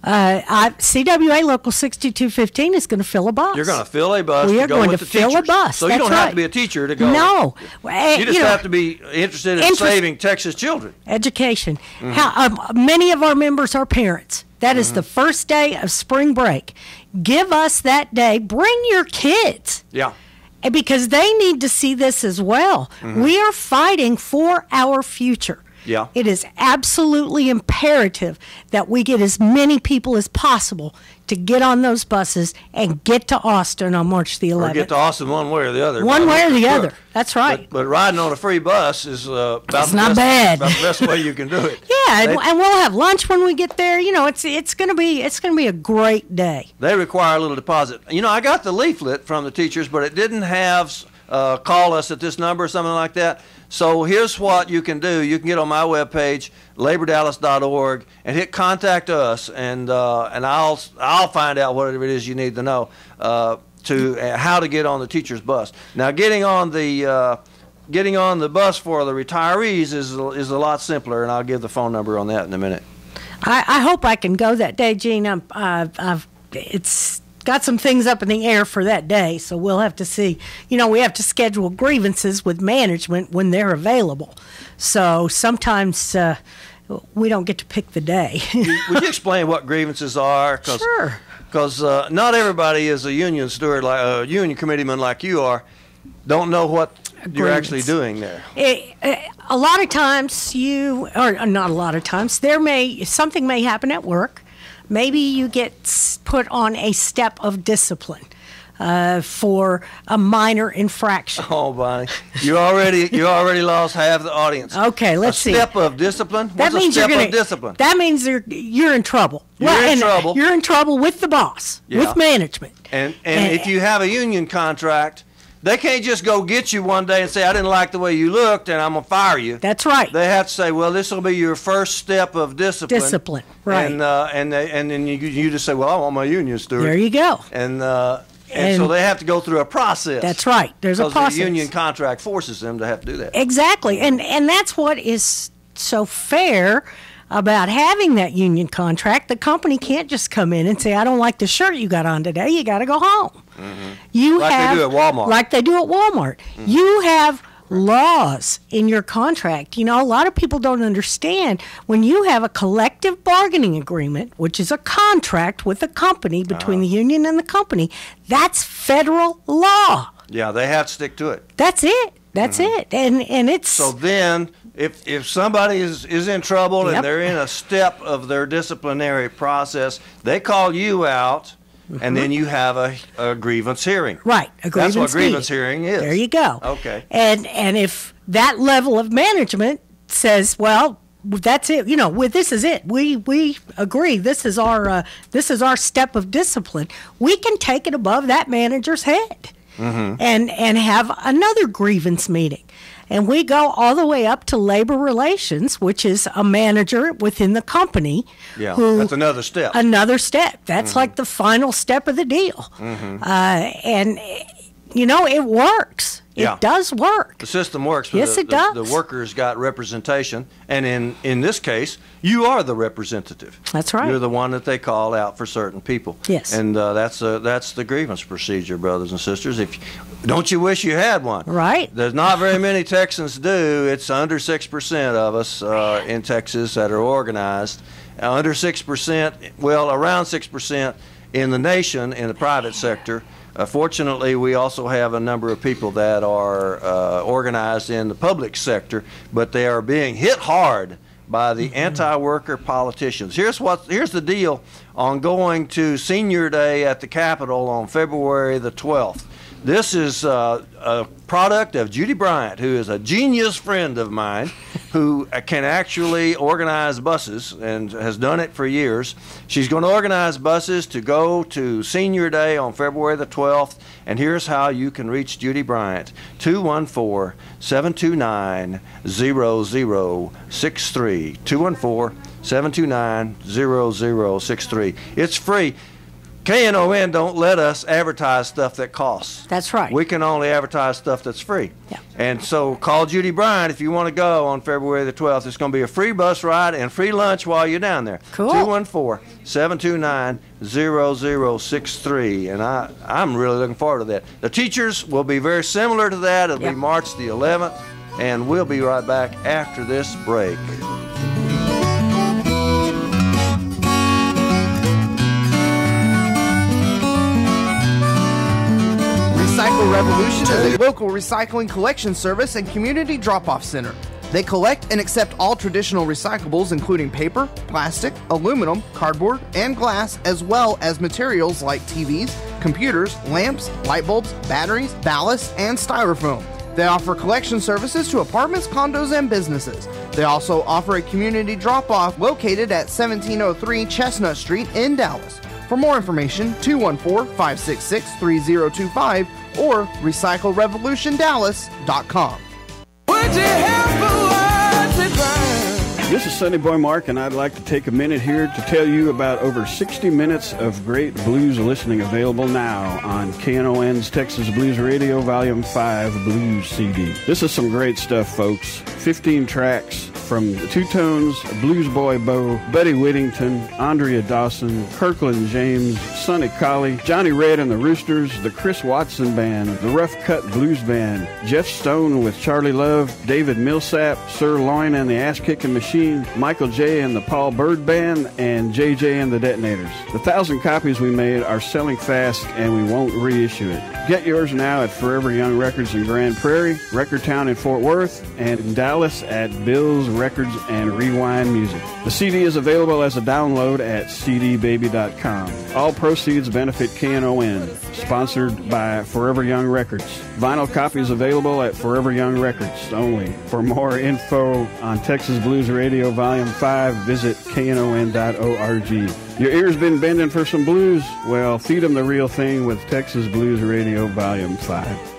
Speaker 4: CWA Local 6215 is going to fill a bus.
Speaker 3: You're going to fill a bus.
Speaker 4: We are going to
Speaker 3: fill
Speaker 4: a bus.
Speaker 3: So you don't have to be a teacher to go.
Speaker 4: No.
Speaker 3: You just have to be interested in saving Texas children.
Speaker 4: Education. Many of our members are parents. That is the first day of spring break. Give us that day. Bring your kids.
Speaker 3: Yeah.
Speaker 4: Because they need to see this as well. We are fighting for our future.
Speaker 3: Yeah.
Speaker 4: It is absolutely imperative that we get as many people as possible to get on those buses and get to Austin on March the 11th.
Speaker 3: Or get to Austin one way or the other.
Speaker 4: One way or the other. That's right.
Speaker 3: But riding on a free bus is about the best way you can do it.
Speaker 4: Yeah, and we'll have lunch when we get there. It's going to be a great day.
Speaker 3: They require a little deposit. I got the leaflet from the teachers, but it didn't have call us at this number or something like that. So here's what you can do. You can get on my webpage, labordallas.org, and hit contact us, and I'll find out whatever it is you need to know how to get on the teacher's bus. Now, getting on the getting on the bus for the retirees is a lot simpler, and I'll give the phone number on that in a minute.
Speaker 4: I hope I can go that day, Gene. It's got some things up in the air for that day, so we'll have to see. We have to schedule grievances with management when they're available. So sometimes we don't get to pick the day.
Speaker 3: Would you explain what grievances are?
Speaker 4: Sure.
Speaker 3: Because not everybody is a union steward, like a union committeeman like you are, don't know what you're actually doing there.
Speaker 4: A lot of times or not a lot of times, something may happen at work. Maybe you get put on a step of discipline for a minor infraction.
Speaker 3: Oh, Bonnie, you already lost half the audience.
Speaker 4: Okay, let's see.
Speaker 3: A step of discipline? What's a step of discipline?
Speaker 4: That means you're in trouble.
Speaker 3: Trouble.
Speaker 4: You're in trouble with the boss, with management.
Speaker 3: And if you have a union contract, they can't just go get you one day and say, I didn't like the way you looked and I'm going to fire you.
Speaker 4: That's right.
Speaker 3: They have to say, well, this will be your first step of discipline.
Speaker 4: Discipline, right.
Speaker 3: And then you just say, well, I want my union steward.
Speaker 4: There you go.
Speaker 3: And so they have to go through a process.
Speaker 4: That's right. There's a process.
Speaker 3: Because the union contract forces them to have to do that.
Speaker 4: Exactly. And that's what is so fair about having that union contract. The company can't just come in and say, I don't like the shirt you got on today. You got to go home.
Speaker 3: Mm-hmm. They do at Walmart.
Speaker 4: Like they do at Walmart. Mm-hmm. You have laws in your contract. A lot of people don't understand when you have a collective bargaining agreement, which is a contract with a company between the union and the company, that's federal law.
Speaker 3: Yeah, they have to stick to it.
Speaker 4: That's it. That's it. And it's...
Speaker 3: So then, if somebody is in trouble and they're in a step of their disciplinary process, they call you out. Mm-hmm. And then you have a grievance hearing.
Speaker 4: Right, a grievance.
Speaker 3: That's what grievance hearing is.
Speaker 4: There you go.
Speaker 3: Okay.
Speaker 4: And if that level of management says, well, that's it. This is it. We agree. This is our step of discipline. We can take it above that manager's head, and have another grievance meeting. And we go all the way up to labor relations, which is a manager within the company.
Speaker 3: Yeah, that's another step.
Speaker 4: Another step. That's like the final step of the deal. And, it works. It does work.
Speaker 3: The system works.
Speaker 4: Yes, it does.
Speaker 3: The workers got representation. And in this case, you are the representative.
Speaker 4: That's right.
Speaker 3: You're the one that they call out for certain people.
Speaker 4: Yes.
Speaker 3: And that's the grievance procedure, brothers and sisters. Don't you wish you had one?
Speaker 4: Right.
Speaker 3: There's not very many Texans do. It's under 6% of us in Texas that are organized. Under 6%, well, around 6% in the nation in the private sector. Fortunately, we also have a number of people that are organized in the public sector, but they are being hit hard by the anti-worker politicians. Here's the deal on going to Senior Day at the Capitol on February the 12th. This is a product of Judy Bryant, who is a genius friend of mine, who can actually organize buses and has done it for years. She's going to organize buses to go to Senior Day on February the 12th, and here's how you can reach Judy Bryant. 214-729-0063. 214-729-0063. It's free. Knon don't let us advertise stuff that costs.
Speaker 4: That's right.
Speaker 3: We can only advertise stuff that's free.
Speaker 4: Yeah.
Speaker 3: And so call Judy Bryant if you want to go on February the 12th. It's going to be a free bus ride and free lunch while you're down there.
Speaker 4: Cool.
Speaker 3: 214-729-0063. And I'm really looking forward to that. The teachers will be very similar to that. It'll be March the 11th. And we'll be right back after this break.
Speaker 8: Recycle Revolution is a local recycling collection service and community drop-off center. They collect and accept all traditional recyclables, including paper, plastic, aluminum, cardboard, and glass, as well as materials like TVs, computers, lamps, light bulbs, batteries, ballast, and styrofoam. They offer collection services to apartments, condos, and businesses. They also offer a community drop-off located at 1703 Chestnut Street in Dallas. For more information, 214-566-3025 or recyclerevolutiondallas.com.
Speaker 6: Would you help a worthy burn?
Speaker 10: This is Sunny Boy Mark, and I'd like to take a minute here to tell you about over 60 minutes of great blues listening available now on KNON's Texas Blues Radio Volume 5 Blues CD. This is some great stuff, folks. 15 tracks from the Two Tones, Blues Boy Bo, Buddy Whittington, Andrea Dawson, Kirkland James, Sonny Colley, Johnny Red and the Roosters, the Chris Watson Band, the Rough Cut Blues Band, Jeff Stone with Charlie Love, David Millsap, Sir Loin and the Ass Kicking Machine, Michael J. and the Paul Bird Band, and JJ and the Detonators. The 1,000 copies we made are selling fast, and we won't reissue it. Get yours now at Forever Young Records in Grand Prairie, Record Town in Fort Worth, and in Dallas at Bill's Records and Rewind Music. The CD is available as a download at cdbaby.com. All proceeds benefit KNON, sponsored by Forever Young Records. Vinyl copies available at Forever Young Records only. For more info on Texas Blues Radio Volume 5, visit knon.org. Your ears been bending for some blues? Well, feed them the real thing with Texas Blues Radio Volume 5.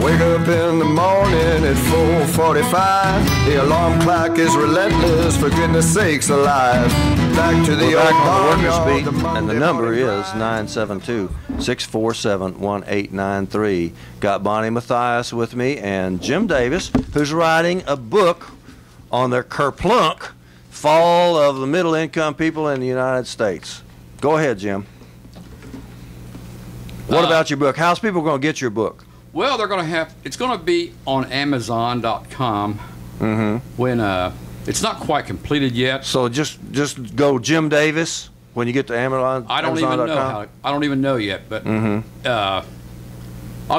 Speaker 11: Wake up in the morning at 4:45. The alarm clock is relentless, for goodness sakes alive. Back to the
Speaker 3: We're back on the
Speaker 11: barnyard,
Speaker 3: Workers' Beat, and the number is 972-647-1893. Got Bonnie Mathias with me, and Jim Davis, who's writing a book on their kerplunk fall of the middle-income people in the United States. Go ahead, Jim. What about your book? How's people going to get your book?
Speaker 5: Well, they're going to have, it's going to be on Amazon.com when it's not quite completed yet.
Speaker 3: So just go Jim Davis when you get to Amazon.
Speaker 5: I don't even know how. I don't even know yet, but I'll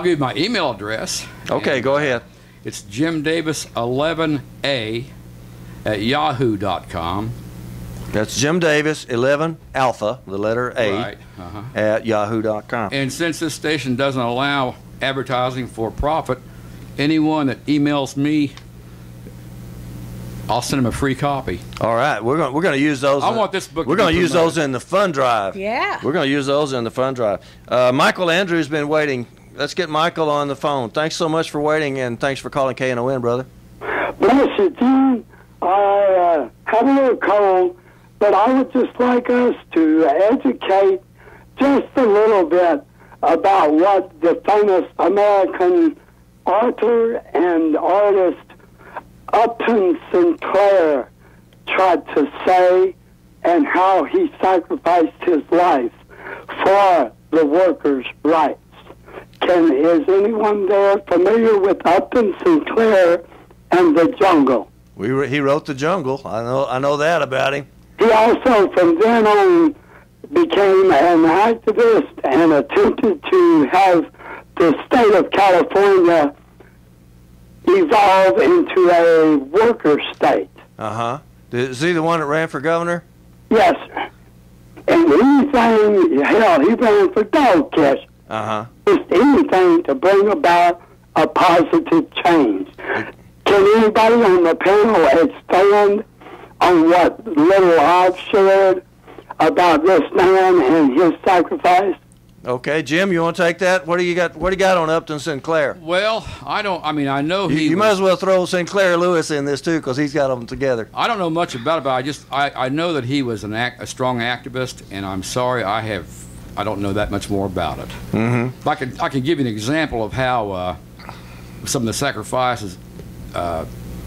Speaker 5: give you my email address.
Speaker 3: Okay, go ahead.
Speaker 5: It's jimdavis11a at yahoo.com.
Speaker 3: That's Jim Davis 11 Alpha, the letter A,
Speaker 5: right,
Speaker 3: at yahoo.com.
Speaker 5: And since this station doesn't allow advertising for profit, anyone that emails me, I'll send them a free copy.
Speaker 3: All right, we're going to use those.
Speaker 5: I want this book.
Speaker 3: We're going to use those in the fund drive.
Speaker 4: Yeah.
Speaker 3: We're going to use those in the fund drive. Michael Andrews been waiting. Let's get Michael on the phone. Thanks so much for waiting, and thanks for calling KNON, brother.
Speaker 12: Bless you, Gene. I have a little cold, but I would just like us to educate just a little bit about what the famous American author and artist Upton Sinclair tried to say, and how he sacrificed his life for the workers' rights. Is anyone there familiar with Upton Sinclair and the Jungle?
Speaker 3: He wrote The Jungle. I know that about him.
Speaker 12: He also, from then on, became an activist and attempted to have the state of California evolve into a worker state.
Speaker 3: Is he the one that ran for governor?
Speaker 12: Yes, sir. And anything, hell, he ran for dog catch. Just anything to bring about a positive change. Can anybody on the panel expand on what little I've shared about this man and his sacrifice?
Speaker 3: Okay, Jim, you want to take that? What do you got? What do you got on Upton Sinclair?
Speaker 5: Well, I know
Speaker 3: you might as well throw Sinclair Lewis in this too, because he's got them together.
Speaker 5: I don't know much about it, but I know that he was a strong activist, and I'm sorry I don't know that much more about it. I can give you an example of how some of the sacrifices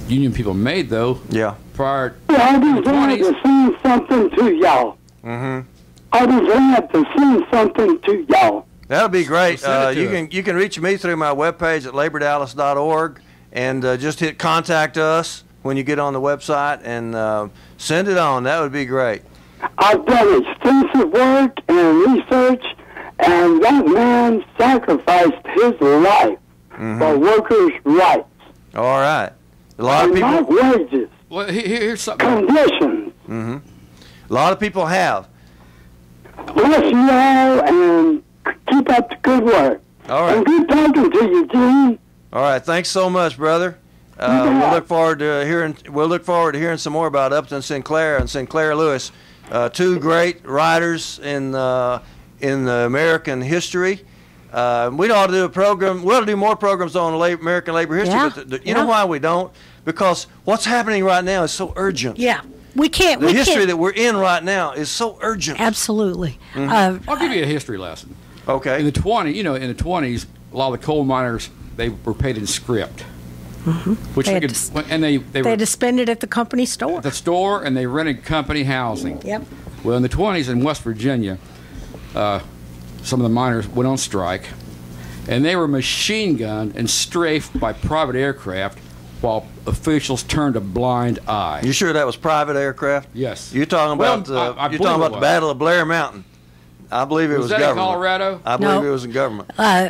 Speaker 5: union people made, though.
Speaker 3: Yeah.
Speaker 12: I'd be glad to send something to y'all. I'd be glad to send something to y'all.
Speaker 3: That'll be great. You can reach me through my webpage at labordallas.org, and just hit contact us when you get on the website and send it on. That would be great.
Speaker 12: I've done extensive work and research, and that man sacrificed his life for workers' rights.
Speaker 3: All right. A lot of people.
Speaker 12: Not wages.
Speaker 5: Well, here's something.
Speaker 12: Conditions.
Speaker 3: A lot of people have.
Speaker 12: Bless you all, and keep up the good work.
Speaker 3: All right.
Speaker 12: And good talking to you, Gene.
Speaker 3: All right. Thanks so much, brother. We'll look forward to hearing some more about Upton Sinclair and Sinclair Lewis, two great writers in American history. We ought to do a program. We ought to do more programs on American labor history.
Speaker 4: Yeah.
Speaker 3: But you know why we don't? Because what's happening right now is so urgent.
Speaker 4: Yeah. We can't.
Speaker 3: The history that we're in right now is so urgent.
Speaker 4: Absolutely.
Speaker 5: I'll give you a history lesson.
Speaker 3: Okay.
Speaker 5: In the 20s, a lot of the coal miners, they were paid in script. Which
Speaker 4: They
Speaker 5: we
Speaker 4: had
Speaker 5: could,
Speaker 4: to-
Speaker 5: and they
Speaker 4: They
Speaker 5: were
Speaker 4: had to spend it at the company store.
Speaker 5: at the store, and they rented company housing.
Speaker 4: Yep.
Speaker 5: Well, in the 20s in West Virginia, some of the miners went on strike, and they were machine gunned and strafed by private aircraft while officials turned a blind eye.
Speaker 3: You sure that was private aircraft?
Speaker 5: Yes.
Speaker 3: You're talking about
Speaker 5: I
Speaker 3: you're
Speaker 5: believe
Speaker 3: talking
Speaker 5: it
Speaker 3: about the
Speaker 5: was.
Speaker 3: Battle of Blair Mountain. I believe it was
Speaker 5: that
Speaker 3: government.
Speaker 5: in Colorado?
Speaker 3: I believe
Speaker 4: No.
Speaker 3: it was in government.
Speaker 4: Uh,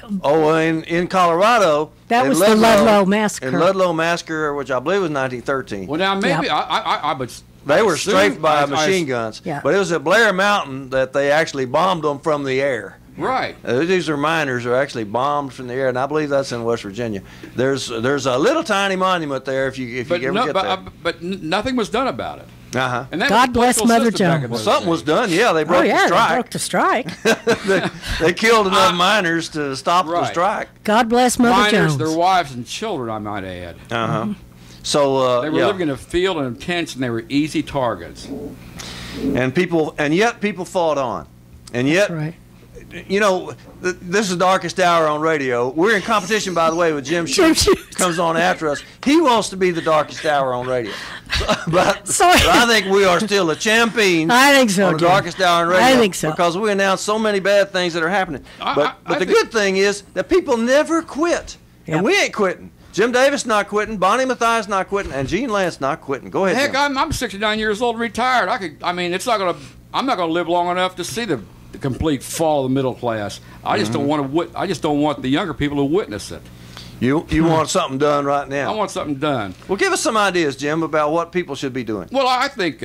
Speaker 3: In Colorado.
Speaker 4: That
Speaker 3: in
Speaker 4: was the Ludlow Massacre.
Speaker 3: In Ludlow Massacre, which I believe was 1913.
Speaker 5: Well, now maybe
Speaker 4: Yep.
Speaker 5: I would.
Speaker 3: They were
Speaker 5: assume-
Speaker 3: strafed by
Speaker 5: I-
Speaker 3: machine guns.
Speaker 4: Yeah.
Speaker 3: But it was at Blair Mountain that they actually bombed them from the air.
Speaker 5: Right.
Speaker 3: These are miners who are actually bombed from the air, and I believe that's in West Virginia. There's a little tiny monument there if you ever get there.
Speaker 5: But nothing was done about it.
Speaker 3: Uh-huh.
Speaker 5: And that
Speaker 4: God
Speaker 5: was the
Speaker 4: bless
Speaker 5: political
Speaker 4: Mother
Speaker 5: system back in
Speaker 4: Jones.
Speaker 3: Well,
Speaker 5: those
Speaker 3: something was
Speaker 5: days.
Speaker 3: done. Yeah, they broke
Speaker 4: oh, yeah,
Speaker 3: the
Speaker 4: they
Speaker 3: strike.
Speaker 4: broke the strike.
Speaker 3: They killed enough miners to stop the
Speaker 5: Right.
Speaker 3: strike.
Speaker 4: God bless Mother
Speaker 5: Miners,
Speaker 4: Jones.
Speaker 5: their wives and children, I might add.
Speaker 3: Uh-huh. So
Speaker 5: They were living in a field and in tents, and they were easy targets.
Speaker 3: and yet people fought on, and yet
Speaker 4: That's right.
Speaker 3: you know, this is the darkest hour on radio. We're in competition, by the way, with Jim Shoots. Comes on after us. He wants to be the darkest hour on radio. But I think we are still the champions
Speaker 4: I think so,
Speaker 3: on the
Speaker 4: Jim.
Speaker 3: darkest hour on radio.
Speaker 4: I think so.
Speaker 3: Because we announce so many bad things that are happening. But the good thing is that people never quit.
Speaker 4: Yep.
Speaker 3: And we ain't quitting. Jim Davis not quitting, Bonnie Mathias not quitting, and Gene Lantz not quitting. Go ahead,
Speaker 5: Heck,
Speaker 3: Jim.
Speaker 5: I'm 69 years old, retired. It's not gonna. I'm not gonna live long enough to see the complete fall of the middle class. I just don't want to. I just don't want the younger people to witness it.
Speaker 3: You want something done right now.
Speaker 5: I want something done.
Speaker 3: Well, give us some ideas, Jim, about what people should be doing.
Speaker 5: Well, I think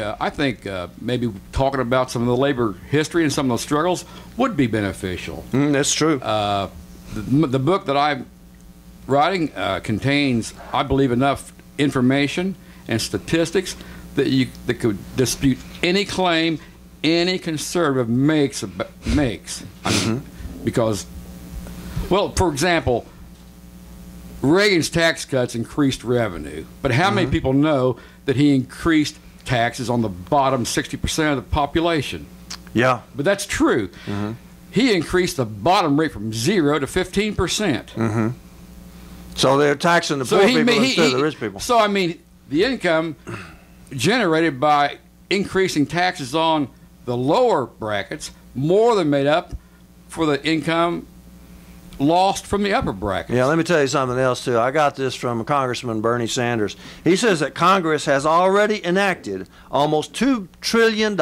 Speaker 5: maybe talking about some of the labor history and some of the struggles would be beneficial.
Speaker 3: That's true.
Speaker 5: The book that I'm writing contains, I believe, enough information and statistics that could dispute any claim any conservative makes. Because, well, for example, Reagan's tax cuts increased revenue, but how many people know that he increased taxes on the bottom 60% of the population?
Speaker 3: Yeah.
Speaker 5: But that's true. He increased the bottom rate from 0 to 15%.
Speaker 3: So they're taxing the poor people instead of the rich people.
Speaker 5: So, the income generated by increasing taxes on the lower brackets more than made up for the income lost from the upper brackets.
Speaker 3: Yeah, let me tell you something else, too. I got this from Congressman Bernie Sanders. He says that Congress has already enacted almost $2 trillion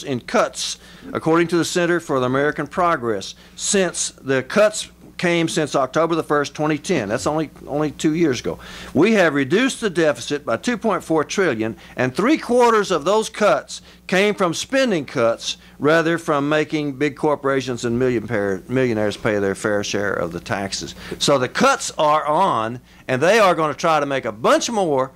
Speaker 3: in cuts, according to the Center for the American Progress, since the cuts came since October the 1st, 2010. That's only 2 years ago. We have reduced the deficit by $2.4 trillion, and 3/4 of those cuts came from spending cuts rather from making big corporations and millionaires pay their fair share of the taxes. So the cuts are on, and they are going to try to make a bunch more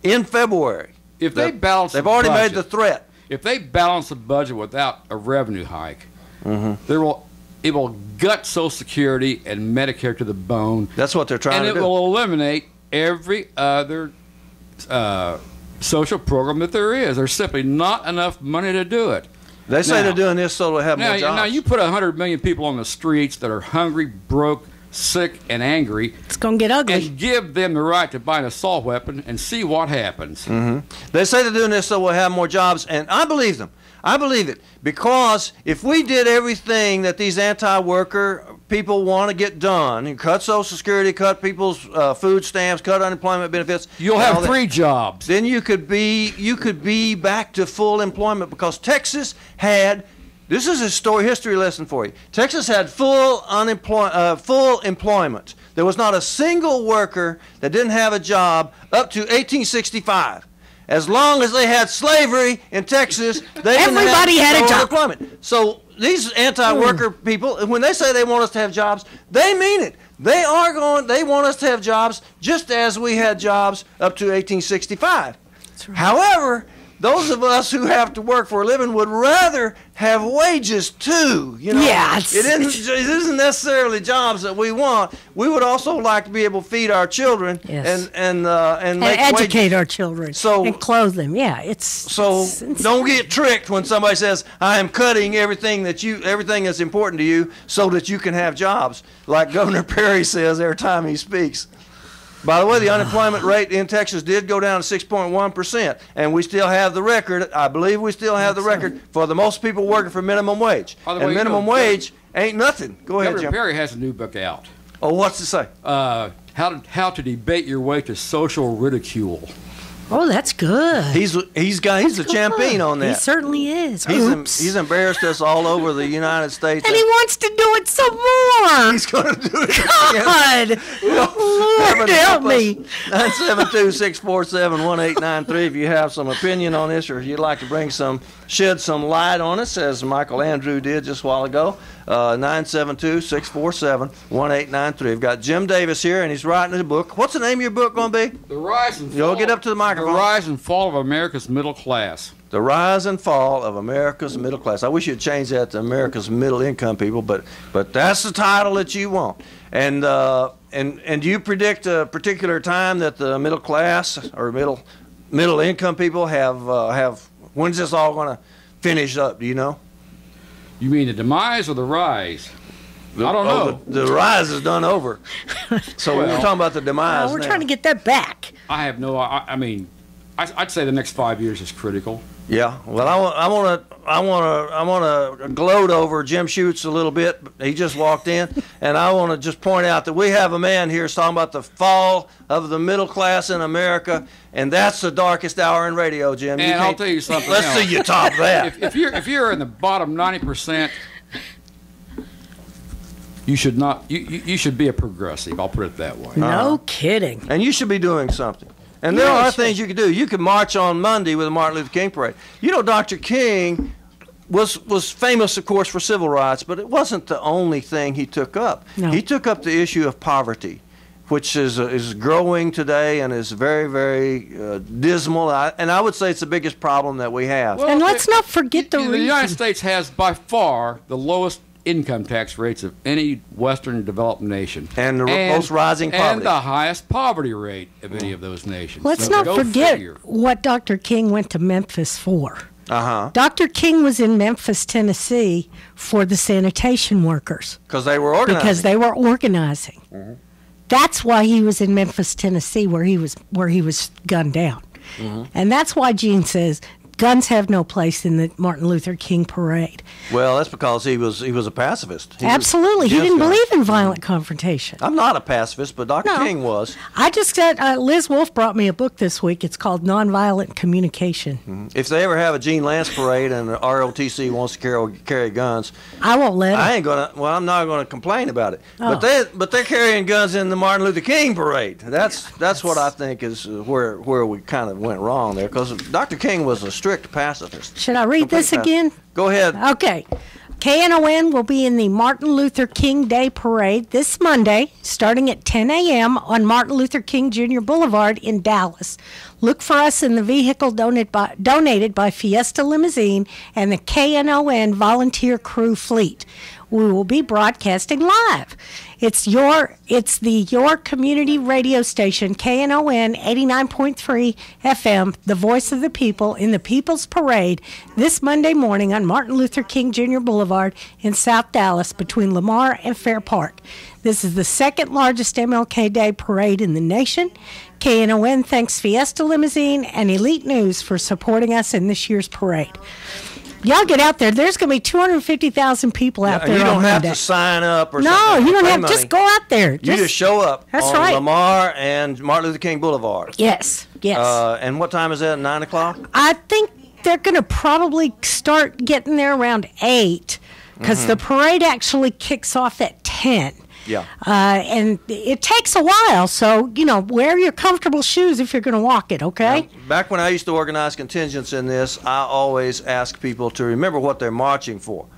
Speaker 3: in February.
Speaker 5: If they balance,
Speaker 3: they've already made the threat.
Speaker 5: If they balance the budget without a revenue hike, it will gut Social Security and Medicare to the bone.
Speaker 3: That's what they're trying to do.
Speaker 5: And it will eliminate every other social program that there is. There's simply not enough money to do it.
Speaker 3: They say they're doing this so they'll have more jobs.
Speaker 5: Now, you put 100 million people on the streets that are hungry, broke, sick, and angry.
Speaker 4: It's going to get ugly.
Speaker 5: And give them the right to buy an assault weapon and see what happens.
Speaker 3: They say they're doing this so we'll have more jobs, and I believe them. I believe it, because if we did everything that these anti-worker people want to get done, and cut Social Security, cut people's food stamps, cut unemployment benefits,
Speaker 5: you'll have 3 jobs.
Speaker 3: Then you could be back to full employment, because Texas had. This is a history lesson for you. Texas had full employment. There was not a single worker that didn't have a job up to 1865. As long as they had slavery in Texas,
Speaker 4: everybody had a job.
Speaker 3: Employment. So these anti-worker people, when they say they want us to have jobs, they mean it. They want us to have jobs just as we had jobs up to 1865. Right. However, those of us who have to work for a living would rather have wages too. You know,
Speaker 4: Yes.
Speaker 3: it isn't necessarily jobs that we want. We would also like to be able to feed our children and make
Speaker 4: educate
Speaker 3: wages.
Speaker 4: our children
Speaker 3: So-
Speaker 4: and clothe them. Yeah,
Speaker 3: So don't get tricked when somebody says, I am cutting everything that's important to you so that you can have jobs, like Governor Perry says every time he speaks. By the way, the unemployment rate in Texas did go down to 6.1%, and we still have the record. I believe we still have the record for the most people working for minimum wage.
Speaker 5: By the
Speaker 3: And
Speaker 5: way,
Speaker 3: minimum wage ain't nothing. Go ahead,
Speaker 5: Governor
Speaker 3: Jim.
Speaker 5: Perry has a new book out.
Speaker 3: Oh, what's it say?
Speaker 5: How to debate your way to social ridicule.
Speaker 4: Oh, that's good.
Speaker 3: He's a champion on that.
Speaker 4: He certainly is.
Speaker 3: He's embarrassed us all over the United States.
Speaker 4: And he wants to do it some more.
Speaker 3: He's going to do it
Speaker 4: God, Lord help me.
Speaker 3: 972-647-1893 if you have some opinion on this or if you'd like to shed some light on us, as Michael Andrew did just a while ago. 972-647-1893. We've got Jim Davis here, and he's writing a book. What's the name of your book going to be?
Speaker 5: The Rise and Fall.
Speaker 3: You'll get up to the microphone.
Speaker 5: The Rise and Fall of America's Middle Class.
Speaker 3: The Rise and Fall of America's Middle Class. I wish you'd change that to America's Middle Income People, but that's the title that you want. And do you predict a particular time that the middle class or middle income people have? When's this all going to finish up? Do you know?
Speaker 5: You mean the demise or the rise? I don't know.
Speaker 3: The rise is done over. So we're talking about the demise.
Speaker 4: We're
Speaker 3: now.
Speaker 4: trying to get that back.
Speaker 5: I have no. I mean, I'd say the next 5 years is critical.
Speaker 3: Yeah. Well, I want to gloat over Jim Schutz a little bit. He just walked in, and I want to just point out that we have a man here talking about the fall of the middle class in America, and that's the darkest hour in radio, Jim.
Speaker 5: And I'll tell you something.
Speaker 3: Let's see you top that.
Speaker 5: If you're in the bottom 90%, you should not. You should be a progressive. I'll put it that way.
Speaker 4: No kidding.
Speaker 3: And you should be doing something. And there are things you can do. You can march on Monday with the Martin Luther King parade. You know, Dr. King was famous, of course, for civil rights, but it wasn't the only thing he took up.
Speaker 4: No.
Speaker 3: He took up the issue of poverty, which is growing today and is very, very dismal. And I would say it's the biggest problem that we have.
Speaker 4: And let's not forget the
Speaker 5: United
Speaker 4: reason.
Speaker 5: States has by far the lowest income tax rates of any Western developed nation.
Speaker 3: And the most rising poverty.
Speaker 5: And the highest poverty rate of any of those nations.
Speaker 4: Let's
Speaker 5: So
Speaker 4: not
Speaker 5: go
Speaker 4: forget
Speaker 5: figure.
Speaker 4: what Dr. King went to Memphis for.
Speaker 3: Uh-huh.
Speaker 4: Dr. King was in Memphis, Tennessee for the sanitation workers.
Speaker 3: Because they were organizing.
Speaker 4: Because they were organizing.
Speaker 3: Mm-hmm.
Speaker 4: That's why he was in Memphis, Tennessee, where he was gunned down.
Speaker 3: Mm-hmm.
Speaker 4: And that's why Gene says guns have no place in the Martin Luther King parade.
Speaker 3: Well, that's because he was a pacifist.
Speaker 4: Absolutely. He didn't believe in violent confrontation.
Speaker 3: I'm not a pacifist, but Dr. King was.
Speaker 4: I just said, Liz Wolfe brought me a book this week. It's called Nonviolent Communication.
Speaker 3: Mm-hmm. If they ever have a Gene Lantz parade and the ROTC wants to carry guns,
Speaker 4: I won't let
Speaker 3: I'm not gonna complain about it.
Speaker 4: Oh.
Speaker 3: But they're carrying guns in the Martin Luther King parade. That's what I think is where we kind of went wrong there, because Dr. King was a strict pacifist.
Speaker 4: Should I read this again?
Speaker 3: Go ahead.
Speaker 4: Okay. KNON will be in the Martin Luther King Day Parade this Monday, starting at 10 a.m. on Martin Luther King Jr. Boulevard in Dallas. Look for us in the vehicle donated by Fiesta Limousine and the KNON volunteer crew fleet. We will be broadcasting live. It's the Your Community radio station, KNON 89.3 FM, the voice of the people, in the People's Parade this Monday morning on Martin Luther King Jr. Boulevard in South Dallas between Lamar and Fair Park. This is the second largest MLK Day parade in the nation. KNON thanks Fiesta Limousine and Elite News for supporting us in this year's parade. Y'all get out there. There's going to be 250,000 people out there.
Speaker 3: You don't
Speaker 4: on
Speaker 3: have
Speaker 4: Monday.
Speaker 3: to sign up or
Speaker 4: no,
Speaker 3: something.
Speaker 4: No, you don't
Speaker 3: pay
Speaker 4: have.
Speaker 3: money.
Speaker 4: Just go out there.
Speaker 3: You just show up
Speaker 4: That's
Speaker 3: on
Speaker 4: right.
Speaker 3: Lamar and Martin Luther King Boulevard.
Speaker 4: Yes, yes.
Speaker 3: And what time is that? 9 o'clock?
Speaker 4: I think they're going to probably start getting there around 8 because the parade actually kicks off at 10.
Speaker 3: Yeah.
Speaker 4: And it takes a while, so, wear your comfortable shoes if you're going to walk it, okay?
Speaker 3: Now, back when I used to organize contingents in this, I always ask people to remember what they're marching for.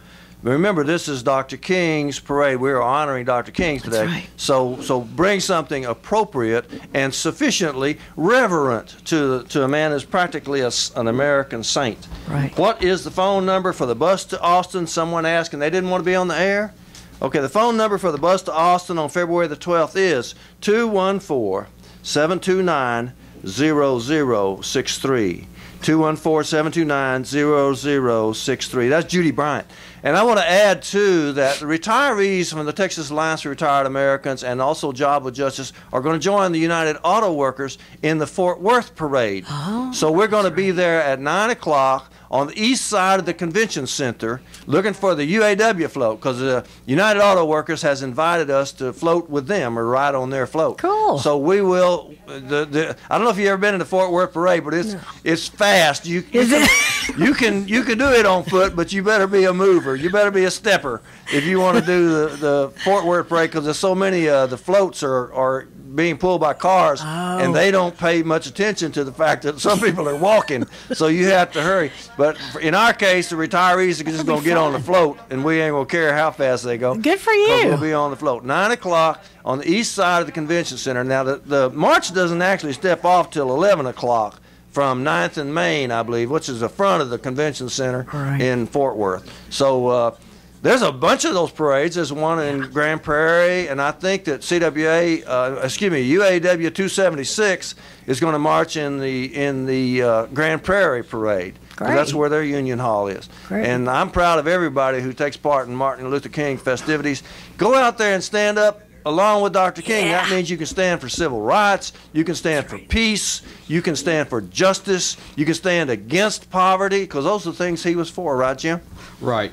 Speaker 3: Remember, this is Dr. King's parade. We're honoring Dr. King today.
Speaker 4: right.
Speaker 3: So bring something appropriate and sufficiently reverent to a man who's practically an American saint.
Speaker 4: Right.
Speaker 3: What is the phone number for the bus to Austin? Someone asked, and they didn't want to be on the air? Okay, the phone number for the bus to Austin on February the 12th is 214-729-0063. 214-729-0063. That's Judy Bryant. And I want to add, too, that the retirees from the Texas Alliance for Retired Americans and also Job with Justice are going to join the United Auto Workers in the Fort Worth Parade.
Speaker 4: Oh,
Speaker 3: so we're going to be there at 9 o'clock on the east side of the convention center looking for the UAW float, because the United Auto Workers has invited us to float with them or ride on their float.
Speaker 4: Cool.
Speaker 3: So we will, I don't know if you've ever been in the Fort Worth Parade, but it's fast. You can do it on foot, but you better be a mover. You better be a stepper if you want to do the Fort Worth Parade, because there's so many the floats are being pulled by cars, and they don't pay much attention to the fact that some people are walking, so you have to hurry. But in our case, the retirees are just going to get on the float, and we ain't going to care how fast they go.
Speaker 4: Good for you.
Speaker 3: We'll be on the float. 9 o'clock on the east side of the convention center. Now, the march doesn't actually step off till 11 o'clock from 9th and Main, I believe, which is the front of the convention center in Fort Worth. So there's a bunch of those parades. There's one in Grand Prairie, and I think that UAW 276 is going to march in the Grand Prairie Parade. That's where their union hall is.
Speaker 4: Great.
Speaker 3: And I'm proud of everybody who takes part in Martin Luther King festivities. Go out there and stand up along with Dr. King. That means you can stand for civil rights, you can stand for peace, you can stand for justice, you can stand against poverty, because those are the things he was for, right, Jim?
Speaker 5: Right.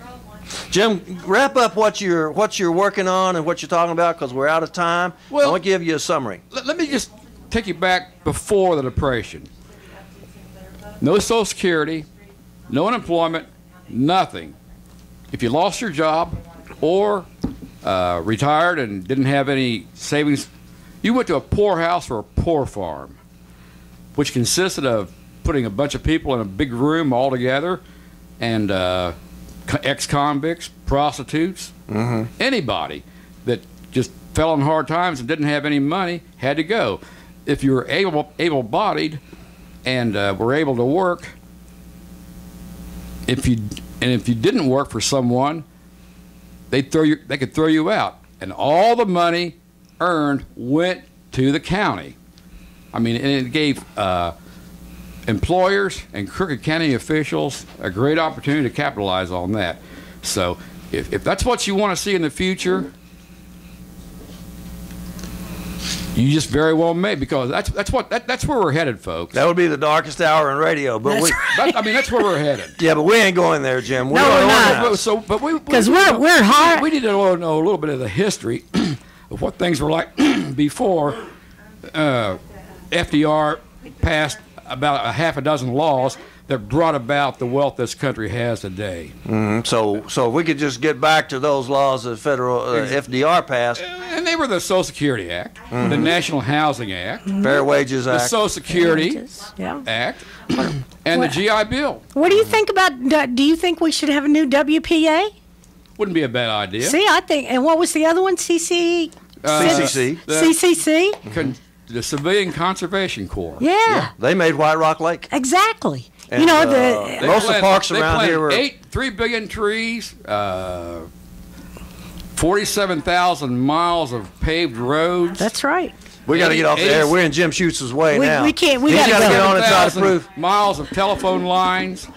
Speaker 3: Jim, wrap up what you're working on and what you're talking about, because we're out of time.
Speaker 5: Well,
Speaker 3: I want to give you a summary.
Speaker 5: Let me just take you back before the Depression. No Social Security, no unemployment, nothing. If you lost your job or retired and didn't have any savings, you went to a poorhouse or a poor farm, which consisted of putting a bunch of people in a big room all together, and ex-convicts, prostitutes, anybody that just fell on hard times and didn't have any money had to go. If you were able-bodied and were able to work, if you didn't work for someone, they could throw you out, and all the money earned went to the county. I mean, and it gave employers and crooked county officials a great opportunity to capitalize on that. So if that's what you want to see in the future, you just very well may, because that's where we're headed, folks.
Speaker 3: That would be the darkest hour in radio, but
Speaker 5: that's where we're headed.
Speaker 3: Yeah, but we ain't going there, Jim.
Speaker 4: No, we're not.
Speaker 5: Because
Speaker 4: we're hard.
Speaker 5: We need to know a little bit of the history of what things were like before FDR passed about a half a dozen laws that brought about the wealth this country has today.
Speaker 3: So if we could just get back to those laws that federal FDR passed.
Speaker 5: And they were the Social Security Act, the National Housing Act,
Speaker 3: Fair Wages Act,
Speaker 5: the Social Security Act, and the GI Bill.
Speaker 4: What do you think about, do you think we should have a new WPA?
Speaker 5: Wouldn't be a bad idea.
Speaker 4: See, I think, and what was the other one? CCC?
Speaker 5: The Civilian Conservation Corps.
Speaker 4: Yeah.
Speaker 3: They made White Rock Lake.
Speaker 4: Exactly.
Speaker 3: And, most of the parks around here were
Speaker 5: 3 billion trees, 47,000 miles of paved roads.
Speaker 4: That's right.
Speaker 3: We got to get off the air. We're in Jim Schutz' way now.
Speaker 4: We can't. We
Speaker 3: got to get on and try to
Speaker 5: 7,000
Speaker 3: prove.
Speaker 5: miles of telephone lines.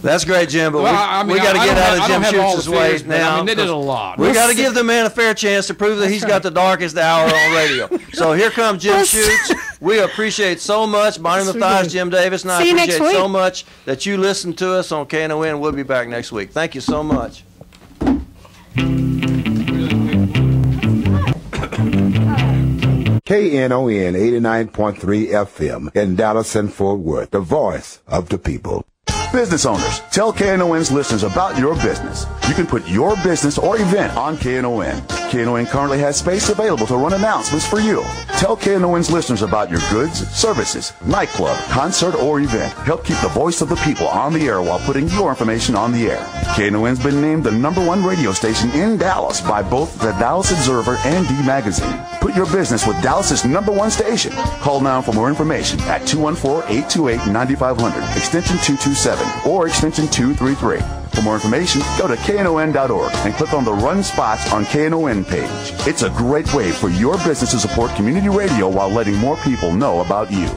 Speaker 3: That's great, Jim, but
Speaker 5: Well,
Speaker 3: we got to get out of Jim Schutz's way
Speaker 5: figures,
Speaker 3: now.
Speaker 5: I mean, they did a lot.
Speaker 3: We got to give the man a fair chance to prove that he's got the darkest hour on radio. So here comes Jim Schutz. We appreciate so much, Bonnie Mathias, Jim Davis, and I appreciate so much that you listened to us on KNON. We'll be back next week. Thank you so much.
Speaker 1: KNON 89.3 FM in Dallas and Fort Worth, the voice of the people.
Speaker 2: Business owners, tell KNON's listeners about your business. You can put your business or event on KNON. KNON currently has space available to run announcements for you. Tell KNON's listeners about your goods, services, nightclub, concert, or event. Help keep the voice of the people on the air while putting your information on the air. KNON's been named the #1 radio station in Dallas by both the Dallas Observer and D Magazine. Put your business with Dallas's #1 station. Call now for more information at 214-828-9500, extension 227, or extension 233. For more information, go to knon.org and click on the Run Spots on KNON page. It's a great way for your business to support community radio while letting more people know about you.